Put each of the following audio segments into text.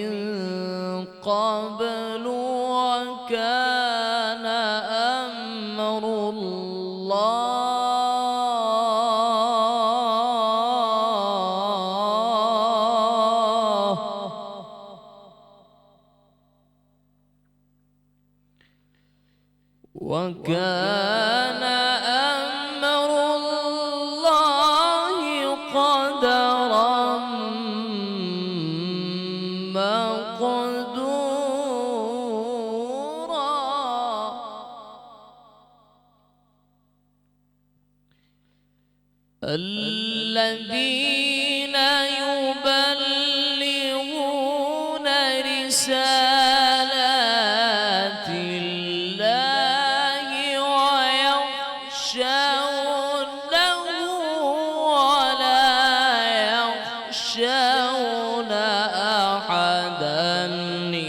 من قبل وكان أمر الله وكان أمر الله قدرا مقدورا الذين يبلغون رسالات الله ويخشونه ولا يخشون أحدا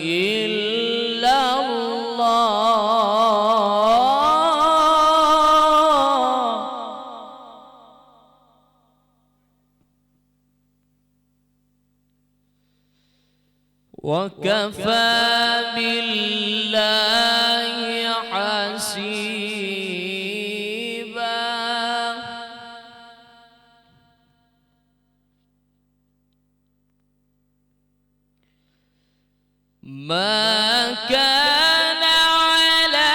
إلا الله وكفى بالله حسيبا ما كان على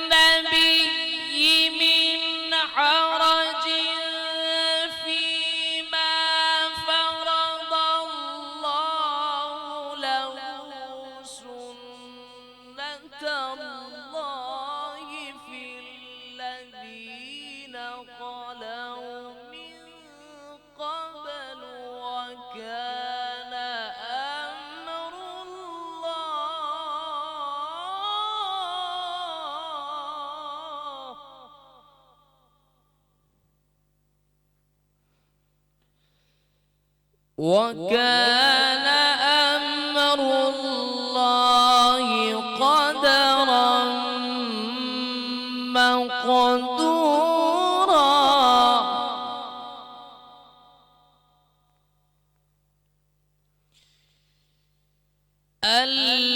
النبي من حرج فيما فرض الله له سنة الله في الذين خلوا من قبل وكان أمر الله وكان أمر الله قدرا مقدورا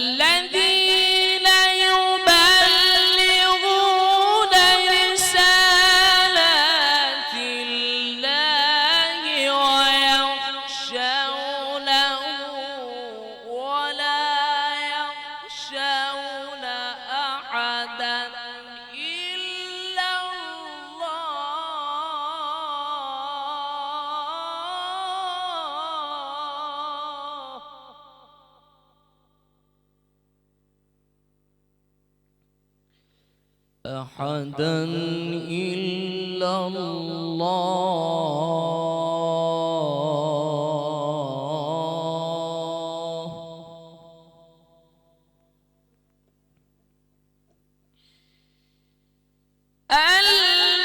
الذين يبلغون رسالات الله ويخشونه ولا يخشون أحدا إلا الله أحدا إلا الله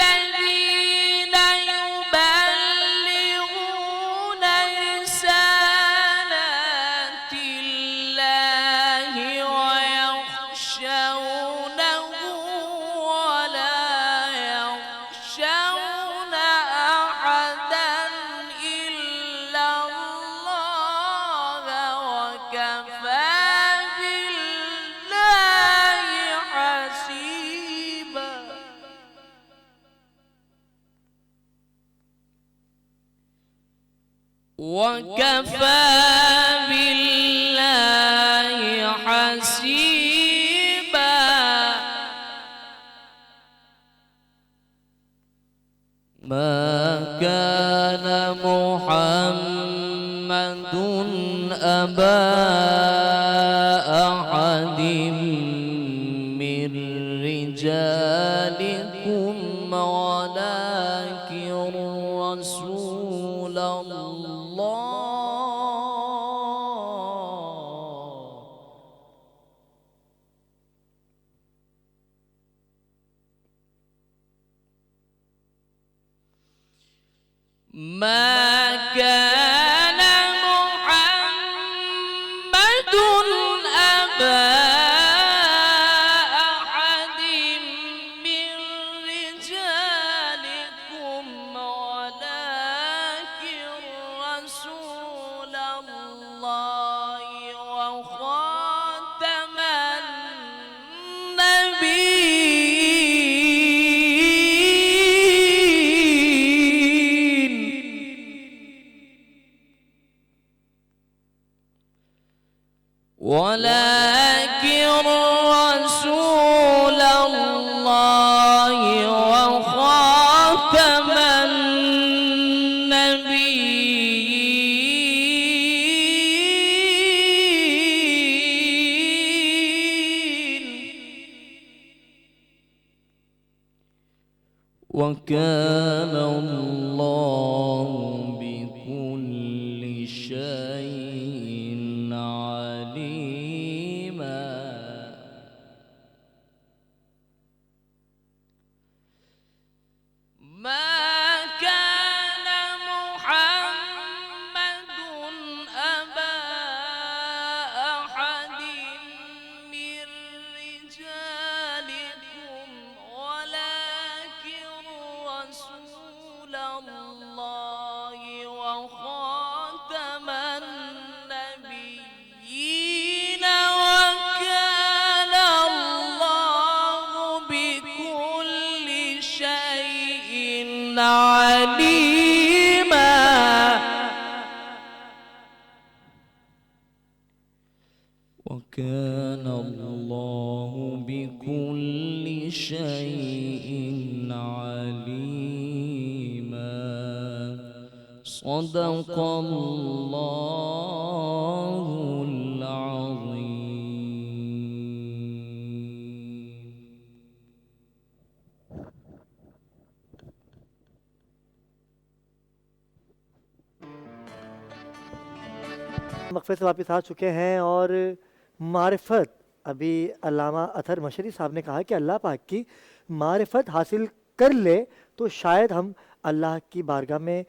الذين يبلغون رسالات الله ويخشونه ولا يخشون أحدا إلا الله وكفى بالله حسيبا وكفى بالله حسيبا ما كان محمد أبا أحد من رجالكم ولكن رسول الله ما كان محمد أبا أحد من رجالكم ولكن رسول الله ولكن رسول الله وخاتم النبيين وكان الله بكل شيء عليما. ما كان محمد أبا أحد من رجالكم ولكن رسول الله وخاتم النبيين وكان الله بكل شيء عليما. وكان الله بكل شيء عليما. صدق الله العظيم. مغفرت سے واپس آ چکے ہیں اور معرفت ابھی علامہ اطہر مشری صاحب نے کہا کہ اللہ پاک کی معرفت حاصل کر لے تو شاید ہم اللہ کی بارگاہ میں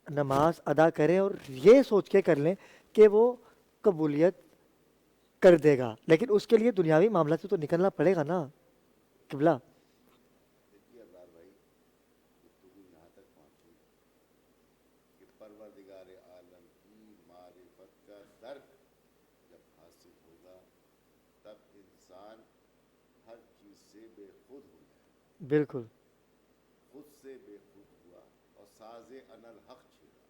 نماز ادا کریں اور یہ سوچ کے کر لیں کہ وہ قبولیت کر دے گا، لیکن اس کے لیے دنیاوی معاملات سے تو نکلنا پڑے گا نا قبلہ۔ پروردگار عالم کی معرفت کا درک جب حاصل ہوگا تب انسان ہر چیز سے بے خود ہو جائے، بالکل خود سے بے خود ہوا اور ساز انا الحق چھیڑا،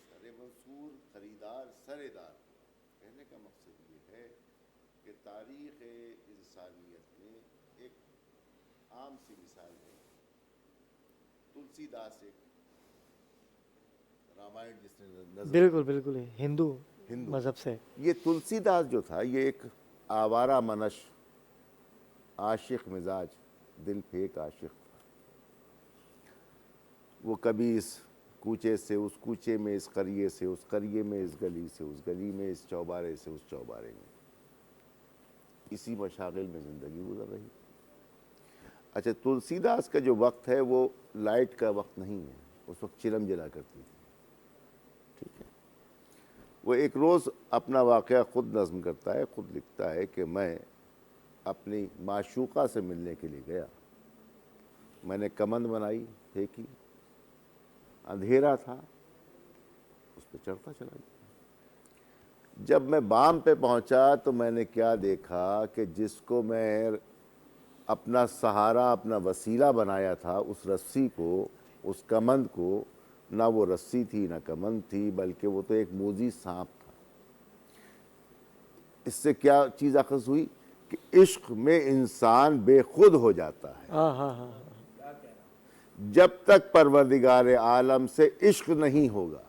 سر منصور خریدار سرے دار۔ کہنے کا مقصد یہ ہے کہ تاریخ انسانیت میں ایک عام سی مثال ہے، تلسی داس ایک رامائن جس نے نظم، بالکل بالکل ہندو مذہب سے، یہ تلسی داس جو تھا یہ ایک آوارہ منش عاشق مزاج دل پھیک عاشق تھا۔ وہ کبھی اس کوچے سے اس کوچے میں، اس قریے سے اس قریے میں، اس گلی سے اس گلی میں، اس چوبارے سے اس چوبارے میں، اسی مشاغل میں زندگی گزر رہی۔ اچھا، تلسی داس کا جو وقت ہے وہ لائٹ کا وقت نہیں ہے، اس وقت چلم جلا کرتی تھی، ٹھیک ہے۔ وہ ایک روز اپنا واقعہ خود نظم کرتا ہے، خود لکھتا ہے کہ میں اپنی معشوقہ سے ملنے کے لیے گیا، میں نے کمند بنائی، پھینکی، اندھیرا تھا، اس پہ چڑھتا چلا گیا۔ جب میں بام پہ پہنچا تو میں نے کیا دیکھا کہ جس کو میں اپنا سہارا، اپنا وسیلہ بنایا تھا، اس رسی کو، اس کمند کو، نہ وہ رسی تھی نہ کمند تھی، بلکہ وہ تو ایک موذی سانپ تھا۔ اس سے کیا چیز اخذ ہوئی کہ عشق میں انسان بے خود ہو جاتا ہے۔ جب تک پروردگار عالم سے عشق نہیں ہوگا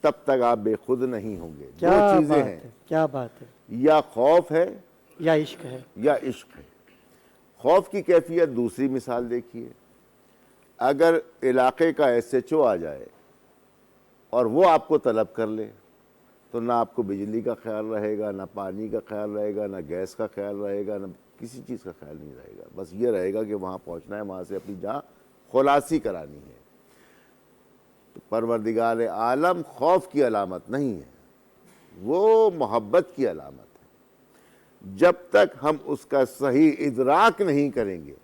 تب تک آپ بے خود نہیں ہوں گے۔ دو چیزیں ہیں، کیا بات ہے، یا خوف ہے یا عشق ہے، یا عشق ہے۔ خوف کی کیفیت دوسری مثال دیکھیے، اگر علاقے کا ایس ایچ او آ جائے اور وہ آپ کو طلب کر لے تو نہ آپ کو بجلی کا خیال رہے گا، نہ پانی کا خیال رہے گا، نہ گیس کا خیال رہے گا، نہ کسی چیز کا خیال نہیں رہے گا، بس یہ رہے گا کہ وہاں پہنچنا ہے، وہاں سے اپنی جان خلاصی کرانی ہے۔ تو پروردگار عالم خوف کی علامت نہیں ہے، وہ محبت کی علامت ہے۔ جب تک ہم اس کا صحیح ادراک نہیں کریں گے،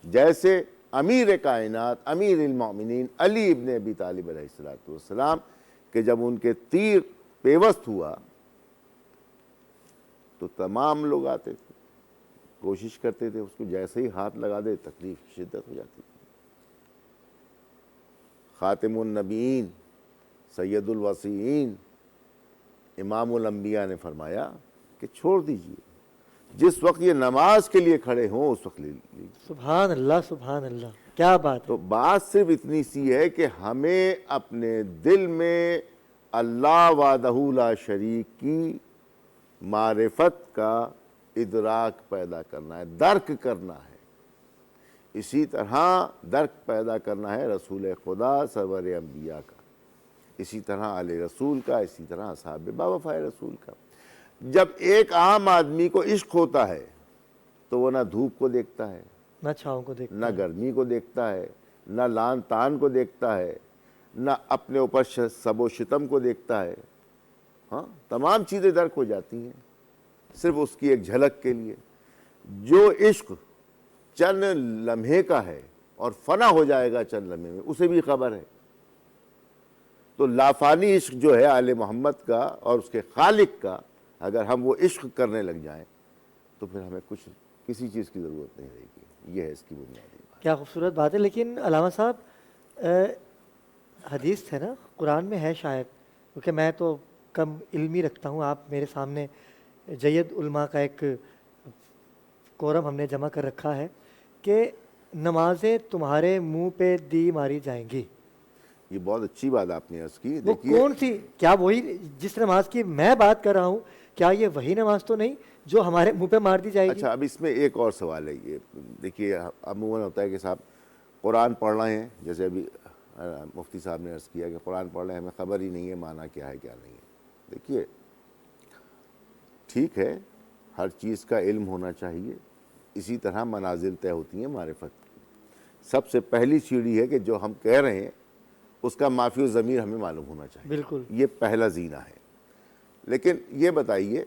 جیسے امیر کائنات امیر المومنین علی ابن ابی طالب علیہ السلام کہ جب ان کے تیر پیوست ہوا تو تمام لوگ آتے تھے، کوشش کرتے تھے اس کو جیسے ہی ہاتھ لگا دے تکلیف کی شدت ہو جاتی تھی۔ خاتم النبیین، سید الوصیین، امام الانبیاء نے فرمایا کہ چھوڑ دیجئے، جس وقت یہ نماز کے لیے کھڑے ہوں اس وقت لے لیجیے۔ سبحان اللہ، سبحان اللہ، کیا بات ہے۔ تو بات صرف اتنی سی ہے کہ ہمیں اپنے دل میں اللہ وحدہ لا شریک کی معرفت کا ادراک پیدا کرنا ہے، درک کرنا ہے۔ اسی طرح درک پیدا کرنا ہے رسول خدا سرور انبیاء کا، اسی طرح آل رسول کا، اسی طرح اصحاب باوفائے رسول کا۔ جب ایک عام آدمی کو عشق ہوتا ہے تو وہ نہ دھوپ کو دیکھتا ہے، نہ چھاؤں کو دیکھ، نہ گرمی کو دیکھتا ہے، نہ لان تان کو دیکھتا ہے، نہ اپنے اوپر سب و شتم کو دیکھتا ہے۔ ہاں، تمام چیزیں درک ہو جاتی ہیں صرف اس کی ایک جھلک کے لیے۔ جو عشق چند لمحے کا ہے اور فنا ہو جائے گا چند لمحے میں، اسے بھی خبر ہے۔ تو لافانی عشق جو ہے آل محمد کا اور اس کے خالق کا، اگر ہم وہ عشق کرنے لگ جائیں تو پھر ہمیں کسی چیز کی ضرورت نہیں رہے گی۔ یہ ہے اس کی بنیادی بات۔ کیا خوبصورت بات ہے۔ لیکن علامہ صاحب، حدیث ہے نا، قرآن میں ہے شاید، کیونکہ میں تو کم علمی رکھتا ہوں، آپ میرے سامنے جید علماء کا ایک کورم ہم نے جمع کر رکھا ہے کہ نمازیں تمہارے منہ پہ دی ماری جائیں گی۔ یہ بہت اچھی بات آپ نے عرض کی۔ وہ کون سی؟ کیا وہی جس نماز کی میں بات کر رہا ہوں، کیا یہ وہی نماز تو نہیں جو ہمارے منہ پہ مار دی جائے گی؟ اچھا، اب اس میں ایک اور سوال ہے۔ یہ دیکھیے، عموماً ہوتا ہے کہ صاحب قرآن پڑھ رہے ہیں، جیسے ابھی مفتی صاحب نے عرض کیا کہ قرآن پڑھ رہے ہیں، ہمیں خبر ہی نہیں ہے معنی کیا ہے کیا نہیں ہے۔ دیکھیے، ٹھیک ہے، ہر چیز کا علم ہونا چاہیے، اسی طرح منازل طے ہوتی ہیں معرفت کی۔ سب سے پہلی سیڑھی ہے کہ جو ہم کہہ رہے ہیں اس کا مافی الضمیر ہمیں معلوم ہونا چاہیے۔ بالکل، یہ پہلا زینہ ہے۔ لیکن یہ بتائیے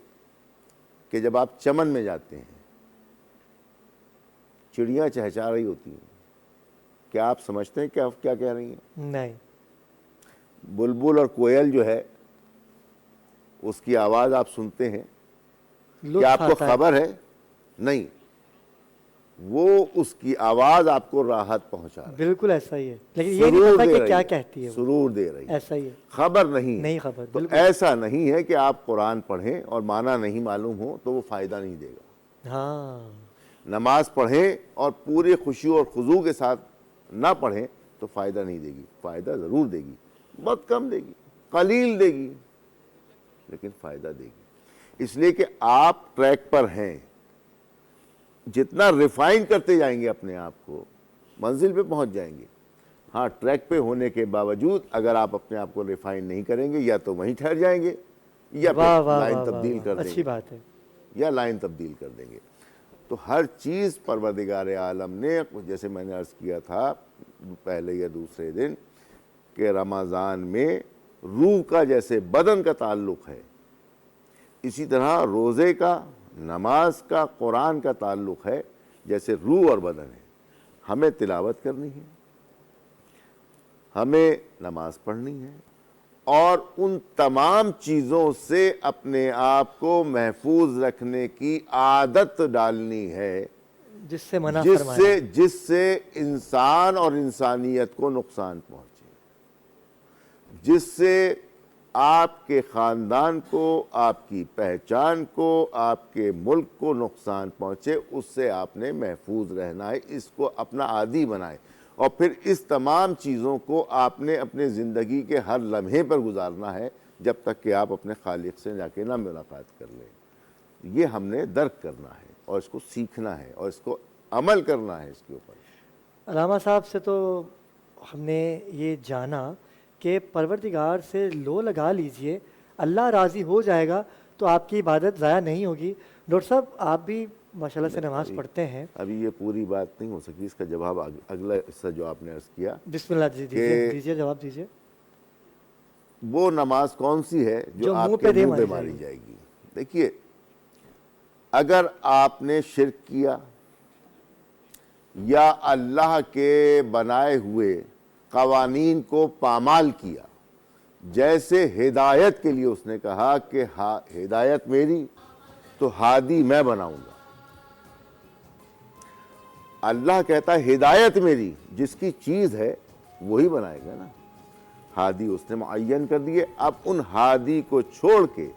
کہ جب آپ چمن میں جاتے ہیں، چڑیاں چہچہا رہی ہوتی ہیں، کیا آپ سمجھتے ہیں کیا کہہ رہی ہیں؟ نہیں۔ بلبل اور کوئل جو ہے اس کی آواز آپ سنتے ہیں، کیا آپ کو خبر ہے؟ نہیں، وہ اس کی آواز آپ کو راحت پہنچا رہی ہے، بالکل ایسا ہی ہے، لیکن یہ نہیں پتا کہ کیا کہتی ہے، سرور دے رہی ہے، ایسا ہی ہے، خبر نہیں خبر۔ تو ایسا نہیں ہے کہ آپ قرآن پڑھیں اور معنی نہیں معلوم ہو تو وہ فائدہ نہیں دے گا۔ ہاں، نماز پڑھیں اور پوری خوشی اور خضوع کے ساتھ نہ پڑھیں تو فائدہ نہیں دے گی۔ فائدہ ضرور دے گی، بہت کم دے گی، قلیل دے گی، لیکن فائدہ دے گی۔ اس لیے کہ آپ ٹریک پر ہیں، جتنا ریفائن کرتے جائیں گے اپنے آپ کو، منزل پہ پہنچ جائیں گے۔ ہاں، ٹریک پہ ہونے کے باوجود اگر آپ اپنے آپ کو ریفائن نہیں کریں گے، یا تو وہیں ٹھہر جائیں گے یا پھر لائن تبدیل کر دیں گے۔ اچھی بات ہے، یا لائن تبدیل کر دیں گے۔ تو ہر چیز پروردگار عالم نے، جیسے میں نے عرض کیا تھا پہلے یا دوسرے دن، کہ رمضان میں روح کا جیسے بدن کا تعلق ہے، اسی طرح روزے کا، نماز کا، قرآن کا تعلق ہے، جیسے روح اور بدن ہے۔ ہمیں تلاوت کرنی ہے، ہمیں نماز پڑھنی ہے، اور ان تمام چیزوں سے اپنے آپ کو محفوظ رکھنے کی عادت ڈالنی ہے جس سے منع فرمایا، جس سے انسان اور انسانیت کو نقصان پہنچے، جس سے آپ کے خاندان کو، آپ کی پہچان کو، آپ کے ملک کو نقصان پہنچے، اس سے آپ نے محفوظ رہنا ہے، اس کو اپنا عادی بنائے، اور پھر اس تمام چیزوں کو آپ نے اپنے زندگی کے ہر لمحے پر گزارنا ہے، جب تک کہ آپ اپنے خالق سے جا کے نہ ملاقات کر لیں۔ یہ ہم نے درک کرنا ہے اور اس کو سیکھنا ہے اور اس کو عمل کرنا ہے اس کے اوپر۔ علامہ صاحب سے تو ہم نے یہ جانا کہ پروردگار سے لو لگا لیجئے، اللہ راضی ہو جائے گا تو آپ کی عبادت ضائع نہیں ہوگی۔ ڈاکٹر صاحب، آپ بھی ماشاءاللہ سے نماز پڑھتے ہیں۔ ابھی یہ پوری بات نہیں ہو سکی، اس کا جواب اگلا حصہ جو آپ نے عرض کیا، بسم اللہ دیجیے، جواب دیجیے۔ وہ نماز کون سی ہے جو آپ کے منہ پہ ماری جائے گی؟ دیکھیے، اگر آپ نے شرک کیا یا اللہ کے بنائے ہوئے قوانین کو پامال کیا، جیسے ہدایت کے لیے اس نے کہا کہ ہدایت میری تو ہادی میں بناؤں گا، اللہ کہتا ہے ہدایت میری، جس کی چیز ہے وہی بنائے گا نا۔ ہادی اس نے معین کر دیے، اب ان ہادی کو چھوڑ کے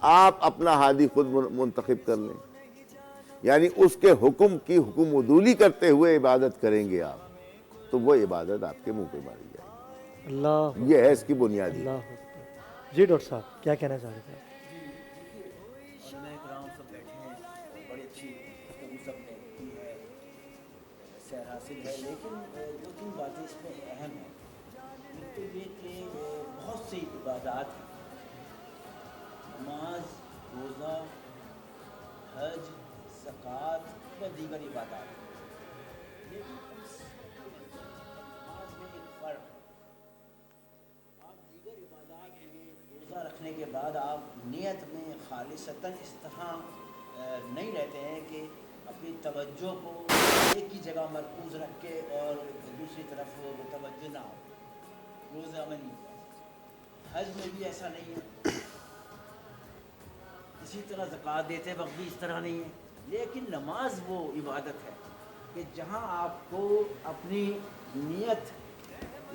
آپ اپنا ہادی خود منتخب کر لیں، یعنی اس کے حکم کی حکم عدولی کرتے ہوئے عبادت کریں گے آپ، تو وہ عبادت آپ کے منہ پہ ماری جائے گی۔ اللہ یہ ہے اس کی بنیادی۔ اللہ اکبر۔ جی ڈاکٹر صاحب کیا کہنا چاہ رہے تھے؟ علماء کرام سب بیٹھے ہیں، بڑی اچھی گفتگو سب نے کی ہے، سیر حاصل ہے، لیکن دو تین باتیں اس میں اہم ہیں۔ ایک تو یہ کہ بہت سی عبادات ہیں، نماز، روزہ، حج، زکوٰۃ و دیگر عبادات ہیں، لیکن نماز میں ایک فرق ہے۔ آپ دیگر عبادات میں روزہ رکھنے کے بعد آپ نیت میں خالصتاً اس طرح نہیں رہتے ہیں کہ اپنی توجہ کو ایک ہی جگہ مرکوز رکھ کے اور دوسری طرف متوجہ نہ ہو، روزہ میں نہیں ہوتا۔ حج میں بھی ایسا نہیں ہے، اسی طرح زکوٰۃ دیتے وقت بھی اس طرح نہیں ہے۔ لیکن نماز وہ عبادت ہے کہ جہاں آپ کو اپنی نیت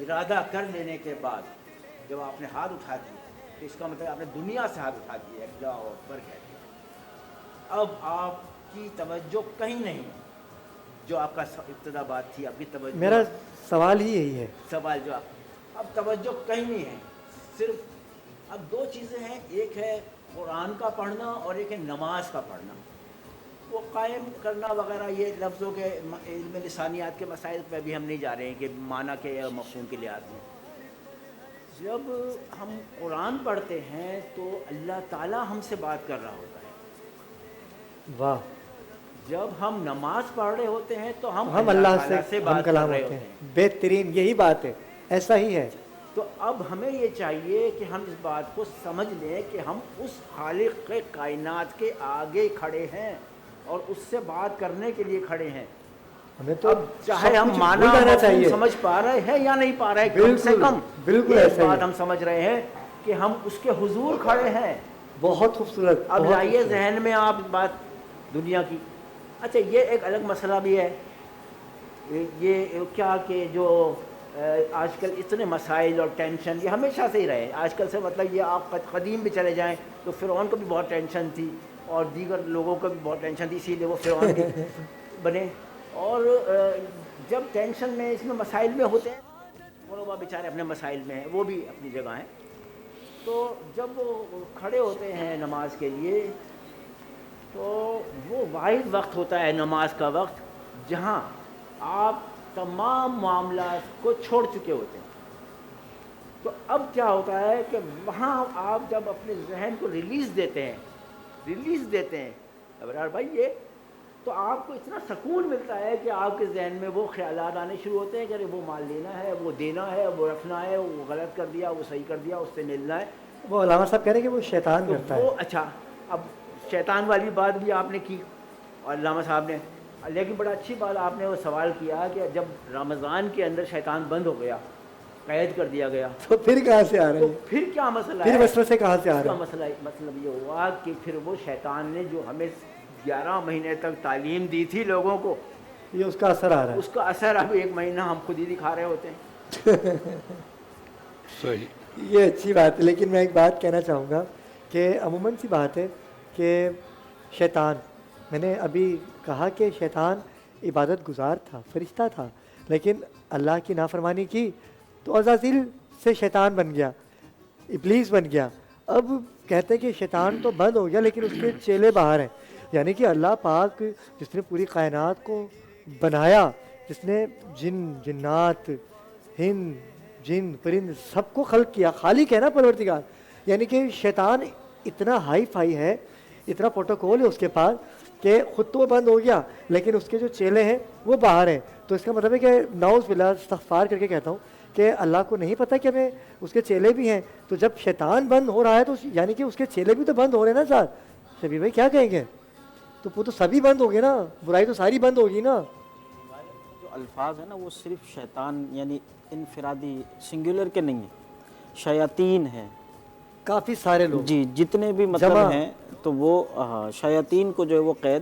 ارادہ کر لینے کے بعد جب آپ نے ہاتھ اٹھا دیے تو اس کا مطلب آپ نے دنیا سے ہاتھ اٹھا دیے، اللہ اکبر کہہ دیا، اب آپ کی توجہ کہیں نہیں ہے، جو آپ کا ابتدا بات تھی، آپ کی توجہ، میرا سوال ہی یہی ہے۔ سوال جو اب توجہ کہیں نہیں ہے، صرف اب دو چیزیں ہیں، ایک ہے قرآن کا پڑھنا اور ایک ہے نماز کا پڑھنا۔ وہ قائم کرنا وغیرہ یہ لفظوں کے علم لسانیات کے مسائل پہ بھی ہم نہیں جا رہے ہیں کہ معنی کے یا مفہوم کے لحاظ میں۔ جب ہم قرآن پڑھتے ہیں تو اللہ تعالیٰ ہم سے بات کر رہا ہوتا ہے، واہ، جب ہم نماز پڑھ رہے ہوتے ہیں تو ہم اللہ تعالیٰ سے ہم بات کر کلام رہے ہوتے ہوتے ہیں، ہیں۔ بہترین یہی بات ہے، ایسا ہی ہے۔ تو اب ہمیں یہ چاہیے کہ ہم اس بات کو سمجھ لیں کہ ہم اس خالق کے کائنات کے آگے کھڑے ہیں اور اس سے بات کرنے کے لیے کھڑے ہیں۔ ہمیں تو اب چاہے سب ہم کچھ معنی بھول جانا مفہوم چاہیے۔ سمجھ پا رہے ہیں یا نہیں پا رہے، کم سے بالکل، کم بالکل یہ ایسا ہی بات ہے۔ ہم سمجھ رہے ہیں کہ ہم اس کے حضور کھڑے ہیں۔ بہت خوبصورت۔ اب بہت لائیے خوبصورت۔ ذہن میں آپ بات دنیا کی۔ اچھا یہ ایک الگ مسئلہ بھی ہے، یہ کیا کہ جو آج کل اتنے مسائل اور ٹینشن یہ ہمیشہ سے ہی رہے، آج کل سے مطلب یہ آپ قدیم بھی چلے جائیں تو فرعون کو بھی بہت ٹینشن تھی اور دیگر لوگوں کو بھی بہت ٹینشن تھی، اسی لیے وہ فرعون بھی بنے۔ اور جب ٹینشن میں اس میں مسائل میں ہوتے ہیں، وہ بیچارے اپنے مسائل میں ہیں، وہ بھی اپنی جگہ ہیں، تو جب وہ کھڑے ہوتے ہیں نماز کے لیے تو وہ واحد وقت ہوتا ہے نماز کا وقت جہاں آپ تمام معاملات کو چھوڑ چکے ہوتے ہیں۔ تو اب کیا ہوتا ہے کہ وہاں آپ جب اپنے ذہن کو ریلیز دیتے ہیں ابرار بھائی یہ، تو آپ کو اتنا سکون ملتا ہے کہ آپ کے ذہن میں وہ خیالات آنے شروع ہوتے ہیں کہ ارے وہ مال لینا ہے، وہ دینا ہے، وہ رکھنا ہے، وہ غلط کر دیا، وہ صحیح کر دیا، اس سے ملنا ہے۔ وہ علامہ صاحب کہہ رہے ہیں کہ وہ شیطان تو کرتا وہ ہے۔ اچھا، اب شیطان والی بات بھی آپ نے کی اور علامہ صاحب نے، لیکن بڑا اچھی بات آپ نے وہ سوال کیا کہ جب رمضان کے اندر شیطان بند ہو گیا، قید کر دیا گیا، تو پھر کہاں سے آ رہے تو ہیں؟ پھر کیا مسئلہ پھر ہے؟ وسوسے کہاں سے آ اس کا رہے ہیں؟ مطلب یہ ہوا کہ پھر وہ شیطان نے جو ہمیں 11 مہینے تک تعلیم دی تھی لوگوں کو، یہ اس کا اثر آ رہا ہے۔ اس کا اثر اب 1 مہینہ ہم خود ہی دکھا رہے ہوتے ہیں۔ صحیح. یہ اچھی بات ہے، لیکن میں ایک بات کہنا چاہوں گا کہ عموماً سی بات ہے کہ شیطان، میں نے ابھی کہا کہ شیطان عبادت گزار تھا، فرشتہ تھا، لیکن اللہ کی نافرمانی کی تو عزازیل سے شیطان بن گیا، ابلیس بن گیا۔ اب کہتے ہیں کہ شیطان تو بند ہو گیا لیکن اس کے چیلے باہر ہیں، یعنی کہ اللہ پاک جس نے پوری کائنات کو بنایا، جس نے جنات، ہند، جن، پرند سب کو خلق کیا، خالق ہے نا پروردگار، یعنی کہ شیطان اتنا ہائی فائی ہے، اتنا پروٹوکول ہے اس کے پاس کہ خود تو وہ بند ہو گیا لیکن اس کے جو چیلے ہیں وہ باہر ہیں۔ تو اس کا مطلب ہے کہ نعوذ باللہ، استغفار کر کے کہتا ہوں کہ اللہ کو نہیں پتہ کہ ہمیں اس کے چیلے بھی ہیں، تو جب شیطان بند ہو رہا ہے تو یعنی کہ اس کے چیلے بھی تو بند ہو رہے ہیں نا ساتھ۔ شبیر بھائی کیا کہیں گے؟ تو وہ تو سبھی بند ہو گئے نا، برائی تو ساری بند ہوگی نا۔ جو الفاظ ہیں نا وہ صرف شیطان یعنی انفرادی سنگولر کے نہیں ہیں، شیاطین ہیں کافی سارے لوگ، جی، جتنے بھی مطلب ہیں، تو وہ شیاطین کو جو ہے وہ قید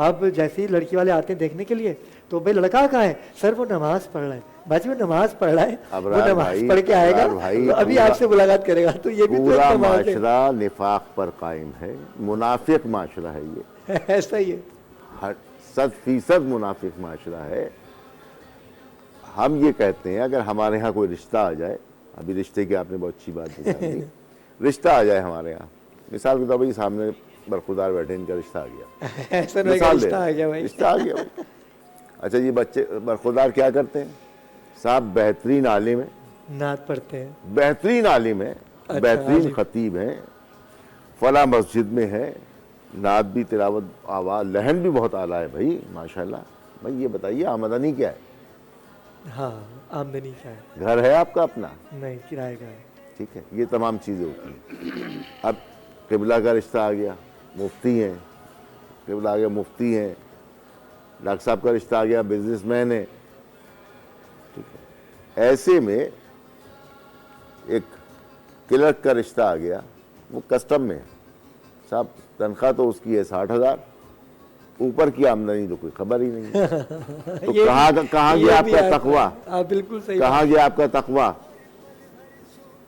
اب جیسے ہی لڑکی والے آتے ہیں دیکھنے کے لیے تو بھائی لڑکا کہاں ہے؟ سر وہ نماز پڑھ رہا ہے، بھائی وہ نماز پڑھ رہا ہے، وہ ابرار نماز بھائی، پڑھ کے آئے گا ابرار بھائی، تو ابھی آپ سے ملاقات کرے گا، تو یہ بھی تو پورا ایک نماز ہے۔ معاشرہ نفاق پر قائم ہے، منافق معاشرہ ہے یہ، ایسا ہی ہے۔ 100% منافق معاشرہ ہے۔ ہم یہ کہتے ہیں اگر ہمارے ہاں کوئی رشتہ آ جائے، ابھی رشتے کی آپ نے بہت اچھی بات بتائی، رشتہ آ جائے ہمارے ہاں، مثال کے طور پر سامنے برخودار بیٹھے، ان کا رشتہ آ گیا، ایسا نہیں کہ رشتہ آ گیا بھائی۔ رشتہ آ گیا بھائی۔ اچھا یہ بچے برخودار کیا کرتے ہیں؟ صاحب بہترین عالم ہے، نعت پڑھتے ہیں، بہترین عالم ہے، بہترین خطیب ہیں، فلاں مسجد میں ہے، نعت بھی، تلاوت، آواز، لحن بھی بہت اعلیٰ ہے بھائی ماشاءاللہ۔ بھائی یہ بتائیے آمدنی کیا ہے؟ ہاں آمدنی کیا ہے؟ گھر ہے آپ کا اپنا؟ نہیں، کرائے کا ہے۔ ٹھیک ہے، یہ تمام چیزیں ہوتی ہیں۔ اب قبلہ کا رشتہ آ گیا، مفتی ہیں، قبلہ آ گیا مفتی ہیں، ڈاکٹر صاحب کا رشتہ آ گیا بزنس مین ہے، ٹھیک ہے۔ ایسے میں ایک کلرک کا رشتہ آ گیا، وہ کسٹم میں ہے، صاحب تنخواہ تو اس کی ہے 60,000، اوپر کی آمدنی تو کوئی خبر ہی نہیں ہے۔ تو کہاں گیا آپ کا تقویٰ؟ آپ بالکل صحیح، کہاں گیا آپ کا تقویٰ؟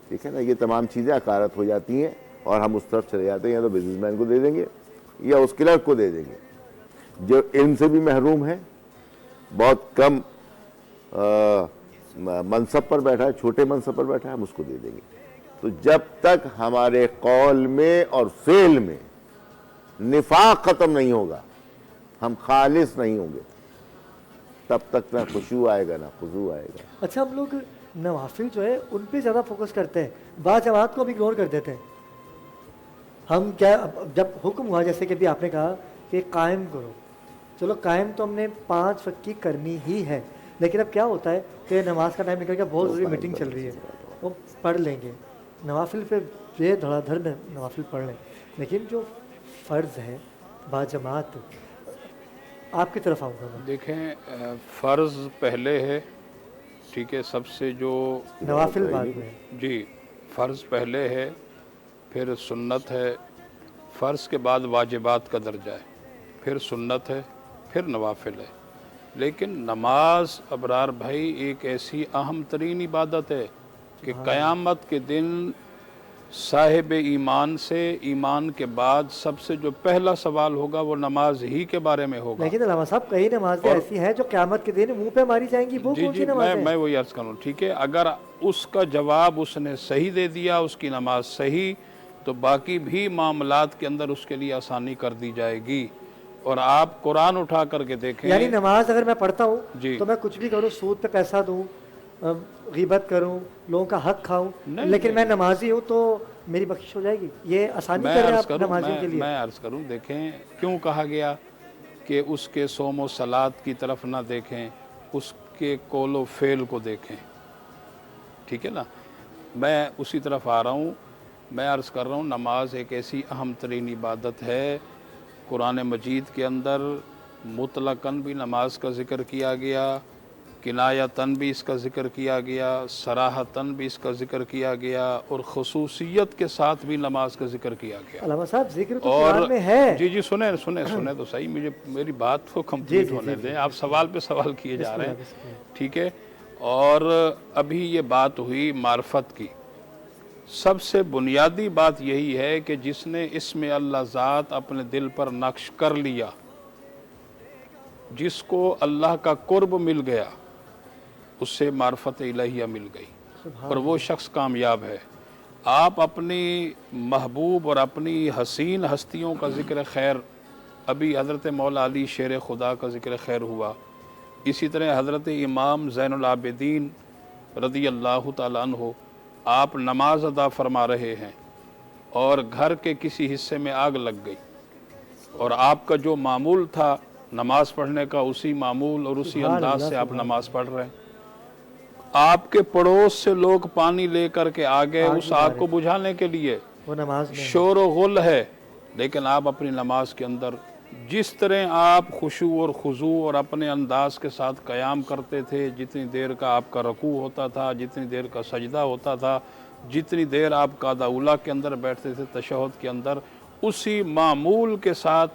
ٹھیک ہے نا، یہ تمام چیزیں عقارت ہو جاتی ہیں اور ہم اس طرف چلے جاتے ہیں، یا تو بزنس مین کو دے دیں گے یا اس کلرک کو دے دیں گے جو علم سے بھی محروم ہے، بہت کم منصب پر بیٹھا ہے، چھوٹے منصب پر بیٹھا ہے، ہم اس کو دے دیں گے۔ تو جب تک ہمارے قول میں اور فعل میں نفاق ختم نہیں ہوگا، ہم خالص نہیں ہوں گے، تب تک نہ خشوع آئے گا نہ خضوع آئے گا۔ اچھا ہم لوگ نوافل جو ہے ان پہ زیادہ فوکس کرتے ہیں، بعض جماعت کو ہم اگنور کر دیتے ہیں۔ ہم کیا، جب حکم ہوا جیسے کہ ابھی آپ نے کہا کہ قائم کرو، چلو قائم تو ہم نے 5 وقت کی کرنی ہی ہے، لیکن اب کیا ہوتا ہے کہ نماز کا ٹائم نکل گیا، بہت ضروری میٹنگ چل رہی ہے، وہ پڑھ لیں گے، نوافل پہ یہ دھڑا دھڑ نوافل پڑھ لیں، لیکن جو فرض ہے با جماعت، آپ کی طرف آؤں گا میں۔ دیکھیں فرض پہلے ہے، ٹھیک ہے، سب سے جو نوافل بعد میں۔ جی فرض پہلے ہے، پھر سنت ہے، فرض کے بعد واجبات کا درجہ ہے، پھر سنت ہے، پھر نوافل ہے۔ لیکن نماز ابرار بھائی ایک ایسی اہم ترین عبادت ہے کہ قیامت کے دن صاحب ایمان سے ایمان کے بعد سب سے جو پہلا سوال ہوگا وہ نماز ہی کے بارے میں ہوگا۔ لیکن علامہ صاحب کئی نمازیں ایسی ہیں جو قیامت کے دن منہ پہ ماری جائیں گی، وہ کون سی نمازیں ہیں؟ میں وہی عرض کروں، ٹھیک ہے، اگر اس کا جواب اس نے صحیح دے دیا، اس کی نماز صحیح، تو باقی بھی معاملات کے اندر اس کے لیے آسانی کر دی جائے گی۔ اور آپ قرآن اٹھا کر کے دیکھیں، یعنی نماز اگر میں پڑھتا ہوں جی تو میں کچھ بھی کروں، سود پہ پیسہ دوں، غیبت کروں، لوگوں کا حق کھاؤں، لیکن میں نمازی ہوں تو میری بخشش ہو جائے گی؟ یہ آسانی کر رہے ہیں آپ نمازیوں کے لیے؟ میں عرض کروں، دیکھیں کیوں کہا گیا کہ اس کے صوم و صلات کی طرف نہ دیکھیں، اس کے قول و فعل کو دیکھیں، ٹھیک ہے نا۔ میں اسی طرف آ رہا ہوں، میں عرض کر رہا ہوں نماز ایک ایسی اہم ترین عبادت ہے، قرآن مجید کے اندر مطلقاً بھی نماز کا ذکر کیا گیا، کنایتاً بھی اس کا ذکر کیا گیا، صراحتاً بھی اس کا ذکر کیا گیا، اور خصوصیت کے ساتھ بھی نماز کا ذکر کیا گیا۔ علامہ صاحب ذکر تو قرآن میں ہے۔ جی سنیں تو صحیح، میری بات کو کمپلیٹ ہونے دیں، آپ سوال پہ سوال کیے جا رہے ہیں، ٹھیک ہے۔ اور ابھی یہ بات ہوئی معرفت کی، سب سے بنیادی بات یہی ہے کہ جس نے اسم اللہ ذات اپنے دل پر نقش کر لیا، جس کو اللہ کا قرب مل گیا، اس سے معرفت الہیہ مل گئی، اور وہ شخص کامیاب ہے۔ آپ اپنی محبوب اور اپنی حسین ہستیوں کا ذکر خیر، ابھی حضرت مولا علی شیر خدا کا ذکر خیر ہوا، اسی طرح حضرت امام زین العابدین رضی اللہ تعالیٰ عنہ، آپ نماز ادا فرما رہے ہیں اور گھر کے کسی حصے میں آگ لگ گئی، اور آپ کا جو معمول تھا نماز پڑھنے کا، اسی معمول اور اسی انداز سے آپ نماز پڑھ رہے ہیں۔ آپ کے پڑوس سے لوگ پانی لے کر کے آگے اس آگ کو بجھانے کے لیے، وہ نماز میں شور و غل ہے، لیکن آپ اپنی نماز کے اندر جس طرح آپ خشوع اور خضوع اور اپنے انداز کے ساتھ قیام کرتے تھے، جتنی دیر کا آپ کا رکوع ہوتا تھا، جتنی دیر کا سجدہ ہوتا تھا، جتنی دیر آپ قعدہ اولیٰ کے اندر بیٹھتے تھے تشہد کے اندر، اسی معمول کے ساتھ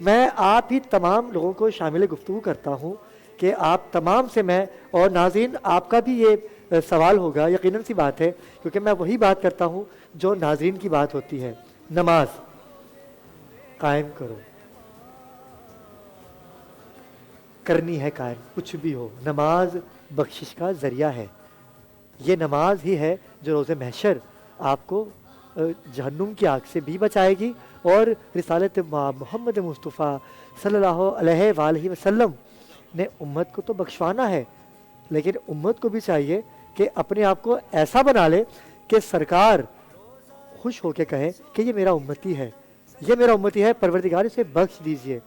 میں آپ ہی تمام لوگوں کو شامل گفتگو کرتا ہوں کہ آپ تمام سے میں، اور ناظرین آپ کا بھی یہ سوال ہوگا، یقیناً سی بات ہے، کیونکہ میں وہی بات کرتا ہوں جو ناظرین کی بات ہوتی ہے. نماز قائم کرو، کرنی ہے قائم، کچھ بھی ہو. نماز بخشش کا ذریعہ ہے. یہ نماز ہی ہے جو روز محشر آپ کو جہنم کی آگ سے بھی بچائے گی، اور رسالت محمد مصطفیٰ صلی اللہ علیہ وآلہ وسلم نے امت کو تو بخشوانا ہے، لیکن امت کو بھی چاہیے کہ اپنے آپ کو ایسا بنا لے کہ سرکار خوش ہو کے کہے کہ یہ میرا امتی ہے، یہ میرا امتی ہے، پروردگار اسے بخش دیجئے.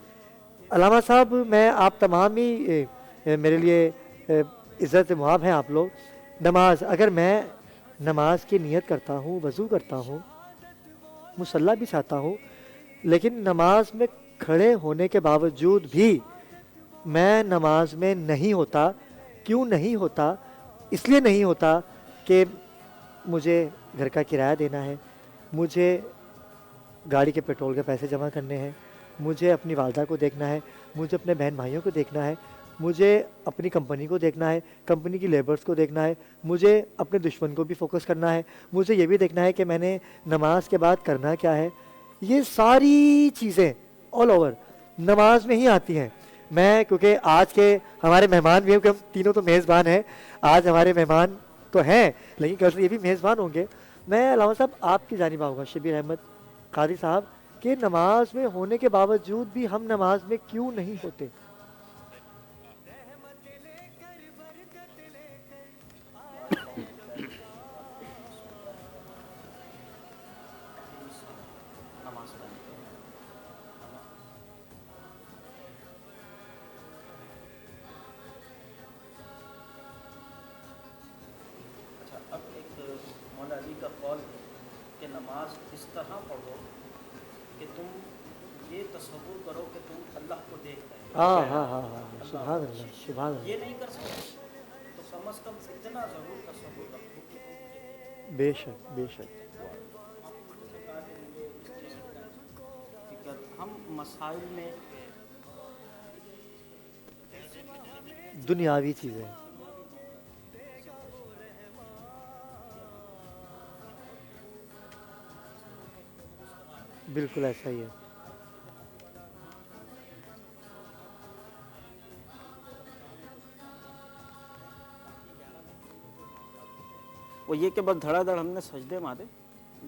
علامہ صاحب، میں آپ تمام ہی میرے لیے عزت مآب ہیں آپ لوگ. نماز، اگر میں نماز کی نیت کرتا ہوں، وضو کرتا ہوں، مصلی بھی چاہتا ہوں، لیکن نماز میں کھڑے ہونے کے باوجود بھی میں نماز میں نہیں ہوتا. کیوں نہیں ہوتا؟ اس لیے نہیں ہوتا کہ مجھے گھر کا کرایہ دینا ہے، مجھے گاڑی کے پیٹرول کے پیسے جمع کرنے ہیں، مجھے اپنی والدہ کو دیکھنا ہے، مجھے اپنے بہن بھائیوں کو دیکھنا ہے، مجھے اپنی کمپنی کو دیکھنا ہے، کمپنی کی لیبرز کو دیکھنا ہے، مجھے اپنے دشمن کو بھی فوکس کرنا ہے، مجھے یہ بھی دیکھنا ہے کہ میں نے نماز کے بعد کرنا کیا ہے. یہ ساری چیزیں آل اوور نماز میں ہی آتی ہیں. میں کیونکہ آج کے ہمارے مہمان بھی ہیں، کہ ہم تینوں تو میزبان ہیں، آج ہمارے مہمان تو ہیں لیکن کل سے یہ بھی میزبان ہوں گے. میں علامہ صاحب آپ کی جانب آؤں گا، شبیر احمد قادری صاحب، کہ نماز میں ہونے کے باوجود بھی ہم نماز میں کیوں نہیں ہوتے؟ اب ایک مولا علی کا قول ہے کہ نماز اس طرح پڑھو کہ تم یہ تصور کرو کہ تم اللہ کو دیکھ رہے ہو. ہاں ہاں ہاں ہاں، سبحان اللہ سبحان اللہ. یہ نہیں کر سکتے تو کم از کم اتنا ضرور تصور رکھو کہ بے شک بے شک. ہم مسائل میں دنیاوی چیزیں، بالکل ایسا ہی ہے. وہ یہ کہ بس دھڑا دھڑ ہم نے سجدے مارے،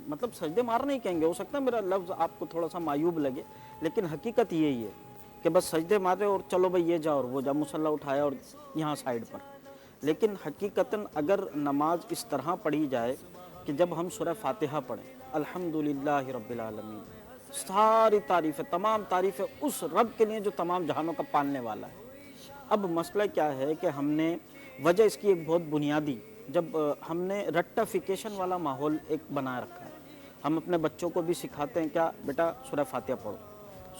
مطلب سجدے مار نہیں کہیں گے، ہو سکتا ہے میرا لفظ آپ کو تھوڑا سا معیوب لگے، لیکن حقیقت یہی ہے کہ بس سجدے مارے اور چلو بھائی یہ جا اور وہ جا، مصلی اٹھایا اور یہاں سائیڈ پر. لیکن حقیقتاً اگر نماز اس طرح پڑھی جائے کہ جب ہم سورہ فاتحہ پڑھیں، الحمدللہ رب العالمین، ساری تعریفیں، تمام تعریفیں اس رب کے لیے جو تمام جہانوں کا پالنے والا ہے. اب مسئلہ کیا ہے کہ ہم نے وجہ اس کی ایک بہت بنیادی، جب ہم نے رٹیفیکیشن والا ماحول ایک بنا رکھا ہے. ہم اپنے بچوں کو بھی سکھاتے ہیں کیا بیٹا سورہ فاتحہ پڑھو،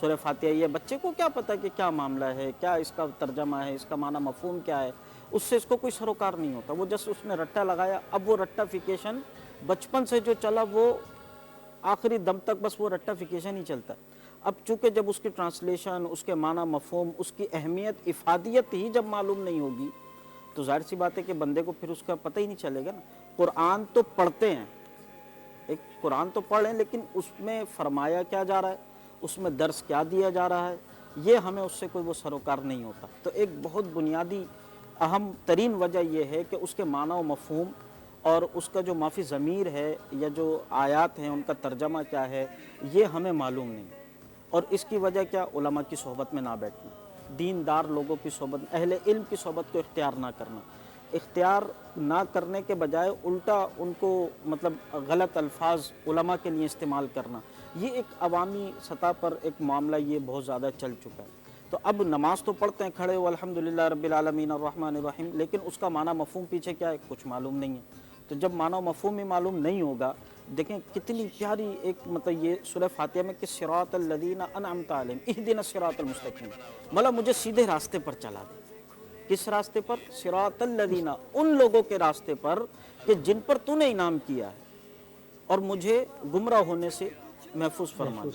سورہ فاتحہ. یہ بچے کو کیا پتہ کہ کیا معاملہ ہے، کیا اس کا ترجمہ ہے، اس کا معنی مفہوم کیا ہے، اس سے اس کو کوئی سروکار نہیں ہوتا. وہ جس اس نے رٹا لگایا، اب وہ رٹیفیکیشن بچپن سے جو چلا وہ آخری دم تک بس وہ رٹیفیکیشن ہی چلتا ہے. اب چونکہ جب اس کی ٹرانسلیشن، اس کے معنی مفہوم، اس کی اہمیت، افادیت ہی جب معلوم نہیں ہوگی تو ظاہر سی بات ہے کہ بندے کو پھر اس کا پتہ ہی نہیں چلے گا نا. قرآن تو پڑھتے ہیں، ایک قرآن تو پڑھ لیں، لیکن اس میں فرمایا کیا جا رہا ہے، اس میں درس کیا دیا جا رہا ہے، یہ ہمیں اس سے کوئی وہ سروکار نہیں ہوتا. تو ایک بہت بنیادی اہم ترین وجہ یہ ہے کہ اس کے معنی و مفہوم اور اس کا جو مافی ضمیر ہے یا جو آیات ہیں ان کا ترجمہ کیا ہے، یہ ہمیں معلوم نہیں. اور اس کی وجہ کیا؟ علماء کی صحبت میں نہ بیٹھنا، دیندار لوگوں کی صحبت، اہل علم کی صحبت کو اختیار نہ کرنا. اختیار نہ کرنے کے بجائے الٹا ان کو مطلب غلط الفاظ علماء کے لیے استعمال کرنا، یہ ایک عوامی سطح پر ایک معاملہ یہ بہت زیادہ چل چکا ہے. تو اب نماز تو پڑھتے ہیں کھڑے ہو الحمدللہ رب العالمین الرحمن الرحیم، لیکن اس کا معنی مفہوم پیچھے کیا ہے کچھ معلوم نہیں ہے. تو جب معنی و مفہوم ہی معلوم نہیں ہوگا، دیکھیں کتنی پیاری ایک مطلب یہ سورہ فاتحہ میں کہ صراط الذین انعمت علیہم اہدنا الصراط المستقیم، مطلب مجھے سیدھے راستے پر چلا دے. کس راستے پر؟ صراط الذین، ان لوگوں کے راستے پر کہ جن پر تو نے انعام کیا ہے، اور مجھے گمراہ ہونے سے محفوظ فرما دے۔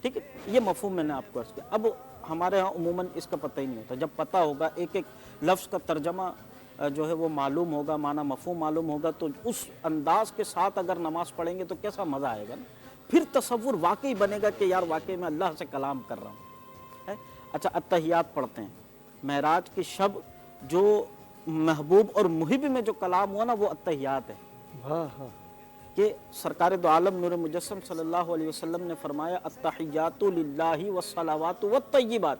ٹھیک ہے، یہ مفہوم میں نے آپ کو عرض کیا۔ اب ہمارے ہاں عموماً اس کا پتہ ہی نہیں ہوتا، جب پتہ ہوگا ایک ایک لفظ کا ترجمہ جو ہے وہ معلوم ہوگا، معنی مفہوم معلوم ہوگا، تو اس انداز کے ساتھ اگر نماز پڑھیں گے تو کیسا مزہ آئے گا نا، پھر تصور واقعی بنے گا کہ یار واقعی میں اللہ سے کلام کر رہا ہوں۔ اچھا، اتحیات پڑھتے ہیں، معراج کی شب جو محبوب اور محب میں جو کلام ہوا نا وہ اتحیات ہے، کہ سرکار دو عالم نور مجسم صلی اللہ علیہ وسلم نے فرمایا التحیات للہ والصلوات والطیبات،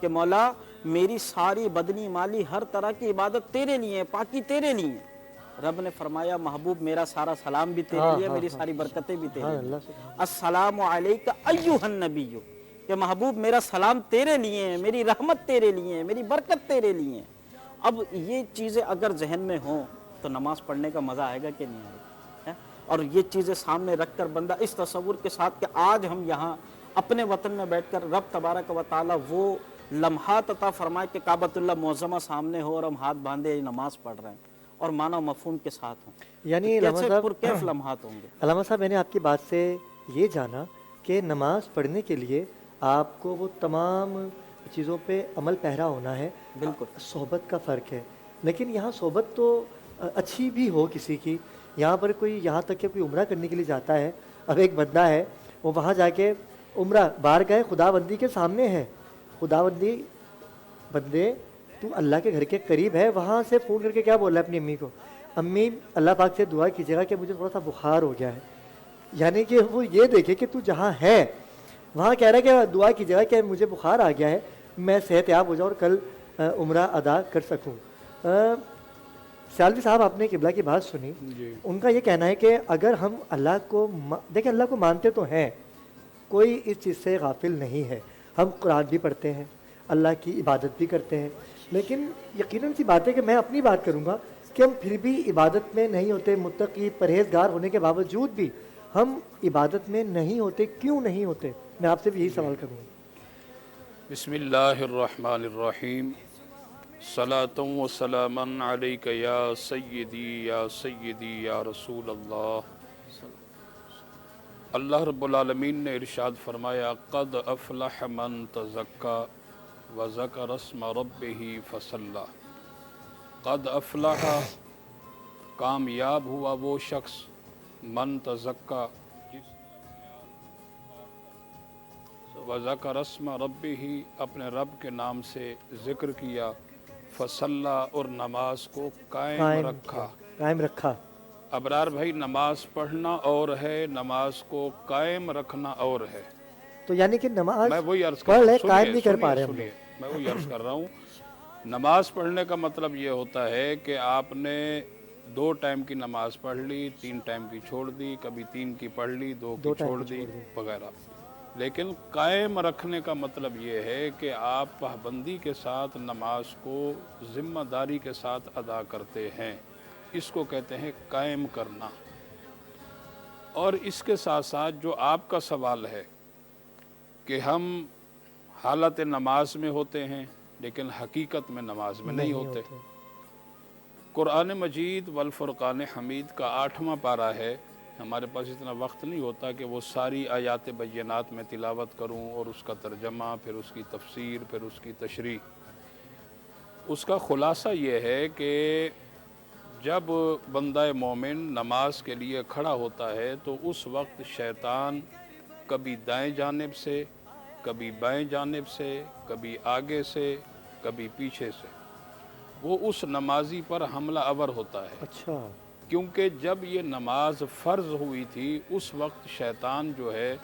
کہ مولا میری ساری بدنی مالی ہر طرح کی عبادت تیرے لیے ہے، پاکی تیرے لیے ہے۔ رب نے فرمایا محبوب میرا سارا سلام بھی تیرے لیے، میری ساری برکتیں بھی تیرے لیے، السلام علیک ایھا النبی، کہ محبوب میرا سلام تیرے لیے ہے، میری رحمت تیرے لیے ہے، میری برکت تیرے لیے ہے۔ اب یہ چیزیں اگر ذہن میں ہوں تو نماز پڑھنے کا مزہ آئے گا کہ نہیں آئے گا؟ اور یہ چیزیں سامنے رکھ کر بندہ اس تصور کے ساتھ کہ آج ہم یہاں اپنے وطن میں بیٹھ کر رب تبارک و تعالیٰ وہ لمحات عطا فرمائے کہ کعبۃ اللہ معظمہ سامنے ہو اور ہم ہاتھ باندھے نماز پڑھ رہے ہیں اور معنی و مفہوم کے ساتھ ہوں، یعنی کیسے پرکیف لمحات ہوں گے۔ علامہ صاحب، میں نے آپ کی بات سے یہ جانا کہ نماز پڑھنے کے لیے آپ کو وہ تمام چیزوں پہ عمل پیرا ہونا ہے، بالکل صحبت کا فرق ہے، لیکن یہاں صحبت تو اچھی بھی ہو کسی کی، یہاں پر کوئی یہاں تک کہ کوئی عمرہ کرنے کے لیے جاتا ہے، اب ایک بندہ ہے وہ وہاں جا کے عمرہ بارگاہ خدا بندی کے سامنے ہے، خدا بندی بندے تو اللہ کے گھر کے قریب ہے، وہاں سے فون کر کے کیا بول رہا ہے اپنی امی کو، امی اللہ پاک سے دعا کیجیے گا کہ مجھے تھوڑا سا بخار ہو گیا ہے، یعنی کہ وہ یہ دیکھے کہ تو جہاں ہے وہاں کہہ رہا ہے کہ دعا کیجیے گا کہ مجھے بخار آ گیا ہے، میں صحت یاب ہو جاؤں اور کل عمرہ ادا کر سکوں۔ سیالوی صاحب، آپ نے قبلہ کی بات سنی، ان کا یہ کہنا ہے کہ اگر ہم اللہ کو دیکھیں، اللہ کو مانتے تو ہیں، کوئی اس چیز سے غافل نہیں ہے، ہم قرآن بھی پڑھتے ہیں، اللہ کی عبادت بھی کرتے ہیں، لیکن یقیناً سی بات ہے کہ میں اپنی بات کروں گا کہ ہم پھر بھی عبادت میں نہیں ہوتے، متقی پرہیزگار ہونے کے باوجود بھی ہم عبادت میں نہیں ہوتے، کیوں نہیں ہوتے؟ میں آپ سے بھی یہی سوال کروں گا۔ بسم اللہ الرحمن الرحیم، صلاۃ و سلاما علیک یا سیدی یا رسول اللہ۔ اللہ رب العالمین نے ارشاد فرمایا قد افلح من تزکا وذکر اسم ربہ فصلی۔ قد افلح، کامیاب ہوا وہ شخص، من تزکا، وذکر اسم ربہ، اپنے رب کے نام سے ذکر کیا، فصلی، اور نماز کو قائم رکھا۔ ابرار بھائی، نماز پڑھنا اور ہے، نماز کو قائم رکھنا اور ہے۔ تو یعنی کہ نماز میں وہی عرض پڑھ لے، قائم نہیں کر پا رہے ہم لوگ۔ میں وہی عرض کر رہا ہوں، نماز پڑھنے کا مطلب یہ ہوتا ہے کہ آپ نے 2 ٹائم کی نماز پڑھ لی، 3 ٹائم کی چھوڑ دی، کبھی 3 کی پڑھ لی، 2 کی چھوڑ دی وغیرہ۔ لیکن قائم رکھنے کا مطلب یہ ہے کہ آپ پابندی کے ساتھ نماز کو ذمہ داری کے ساتھ ادا کرتے ہیں، اس کو کہتے ہیں قائم کرنا۔ اور اس کے ساتھ ساتھ جو آپ کا سوال ہے کہ ہم حالت نماز میں ہوتے ہیں لیکن حقیقت میں نماز میں نہیں ہوتے، قرآن مجید والفرقان حمید کا 8واں پارہ ہے، ہمارے پاس اتنا وقت نہیں ہوتا کہ وہ ساری آیات بینات میں تلاوت کروں اور اس کا ترجمہ، پھر اس کی تفسیر، پھر اس کی تشریح۔ اس کا خلاصہ یہ ہے کہ جب بندہ مومن نماز کے لیے کھڑا ہوتا ہے تو اس وقت شیطان کبھی دائیں جانب سے، کبھی بائیں جانب سے، کبھی آگے سے، کبھی پیچھے سے، وہ اس نمازی پر حملہ آور ہوتا ہے۔ اچھا، کیونکہ جب یہ نماز فرض ہوئی تھی اس وقت شیطان جو ہے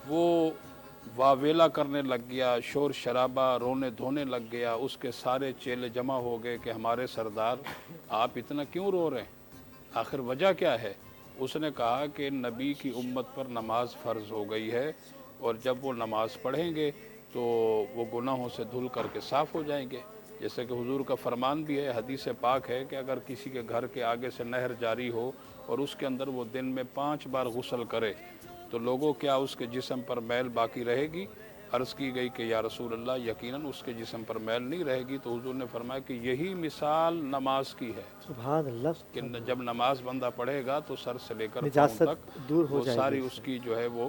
وہ واویلا کرنے لگ گیا، شور شرابہ، رونے دھونے لگ گیا، اس کے سارے چیلے جمع ہو گئے کہ ہمارے سردار آپ اتنا کیوں رو رہے ہیں، آخر وجہ کیا ہے؟ اس نے کہا کہ نبی کی امت پر نماز فرض ہو گئی ہے، اور جب وہ نماز پڑھیں گے تو وہ گناہوں سے دھل کر کے صاف ہو جائیں گے، جیسے کہ حضور کا فرمان بھی ہے، حدیث پاک ہے کہ اگر کسی کے گھر کے آگے سے نہر جاری ہو اور اس کے اندر وہ دن میں 5 بار غسل کرے تو لوگوں کیا اس کے جسم پر میل باقی رہے گی؟ عرض کی گئی کہ یا رسول اللہ یقیناً اس کے جسم پر میل نہیں رہے گی، تو حضور نے فرمایا کہ یہی مثال نماز کی ہے سبحان اللہ، کہ جب نماز بندہ پڑھے گا تو سر سے لے کر پاؤں نجاست تک دور ہو وہ جائے ساری گی، اس کی جو ہے وہ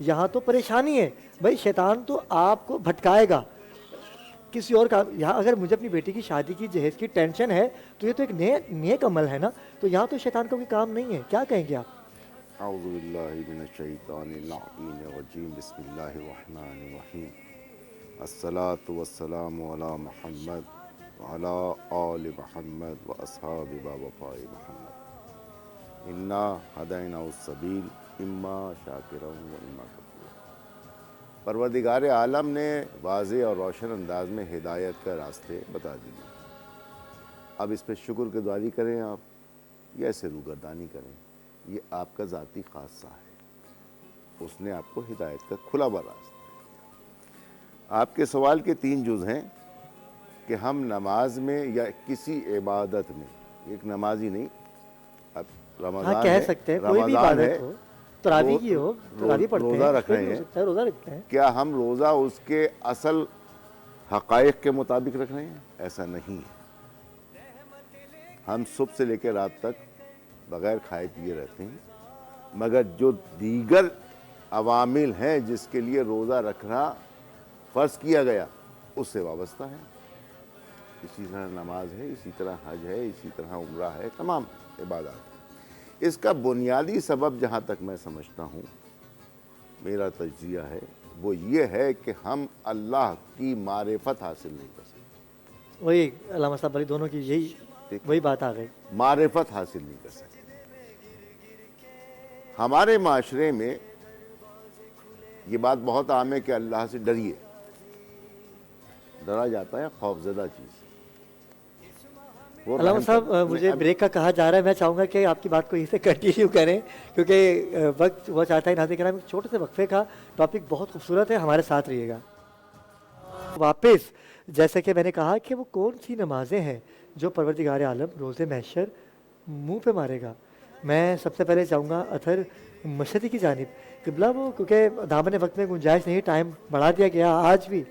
یہاں تو پریشانی ہے بھائی، شیطان تو آپ کو بھٹکائے گا کسی اور کا. یہاں اگر مجھے اپنی بیٹی کی شادی کی جہیز کی ٹینشن ہے تو یہ تو ایک نیک عمل ہے نا. تو یہاں تو شیطان کا کوئی کام نہیں ہے. کیا کہیں گے آپ؟ اعوذ باللہ من الشیطان اللعین الرجیم. بسم اللہ الرحمن الرحیم. الصلاة والسلام علی محمد وعلی آل محمد واصحاب وفاء محمد. انا ہدینا السبیل اما شاکرا و اما کفورا. پروردگار عالم نے واضح اور روشن انداز میں ہدایت کا راستے بتا دیے. اب اس پہ شکر گزاری کریں آپ یا اسے روگردانی کریں، یہ آپ کا ذاتی خاصہ ہے. اس نے آپ کو ہدایت کا کھلا ہوا راستہ دیا. آپ کے سوال کے 3 جز ہیں کہ ہم نماز میں یا کسی عبادت میں، ایک نمازی نہیں، اب رمضان ہاں کہہ سکتے ہیں کوئی بھی رمضان عبادت ہو، تراویح کی ہو، تراویح پڑھتے ہیں، روزہ رکھ رہے ہیں، روزہ رکھتے ہیں. کیا ہم روزہ اس کے اصل حقائق کے مطابق رکھ رہے ہیں؟ ایسا نہیں ہے. ہم صبح سے لے کے رات تک بغیر کھائے پیے رہتے ہیں، مگر جو دیگر عوامل ہیں جس کے لیے روزہ رکھنا فرض کیا گیا اس سے وابستہ ہے. اسی طرح نماز ہے، اسی طرح حج ہے، اسی طرح عمرہ ہے، تمام عبادات ہیں. اس کا بنیادی سبب جہاں تک میں سمجھتا ہوں، میرا تجزیہ ہے، وہ یہ ہے کہ ہم اللہ کی معرفت حاصل نہیں کر سکتے. وہی علامہ صاحب علی دونوں کی یہی وہی بات آ گئی. معرفت حاصل نہیں کر سکتے. ہمارے معاشرے میں یہ بات بہت عام ہے کہ اللہ سے ڈریے. ڈرا جاتا ہے خوف زدہ چیز. وہ علامہ صاحب مجھے بریک کا کہا جا رہا ہے، میں چاہوں گا کہ آپ کی بات کو یہیں سے کنٹینیو کریں کیونکہ وقت وہ چاہتا ہے. ناظرین کرام، ایک چھوٹے سے وقفے کا ٹاپک بہت خوبصورت ہے، ہمارے ساتھ رہیے گا. واپس جیسے کہ میں نے کہا کہ وہ کون سی نمازیں ہیں جو پروردگار عالم روز محشر منہ پہ مارے گا. میں سب سے پہلے چاہوں گا اطہر مشہدی کی جانب. قبلہ وہ کیونکہ دامن وقت میں گنجائش نہیں، ٹائم بڑھا دیا گیا آج بھی،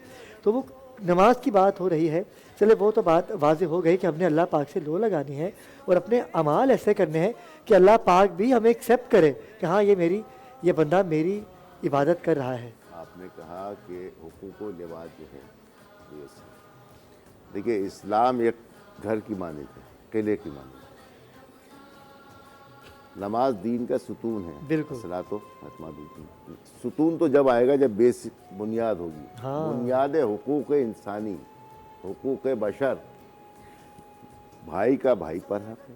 تو وہ نماز کی بات ہو رہی ہے. چلے وہ تو بات واضح ہو گئی کہ ہم نے اللہ پاک سے لو لگانی ہے اور اپنے اعمال ایسے کرنے ہیں کہ اللہ پاک بھی ہمیں ایکسیپٹ کرے کہ ہاں یہ بندہ میری عبادت کر رہا ہے. آپ نے کہا کہ حقوق و لباس جو ہے، دیکھیے اسلام ایک گھر کی مانند ہے، قلعے کی مانند ہے. نماز دین کا ستون ہے. بالکل. صلاۃ و ستون تو جب آئے گا جب بیسک بنیاد ہوگی. بنیاد حقوق انسانی، حقوق بشر. بھائی کا بھائی پر حق ہے،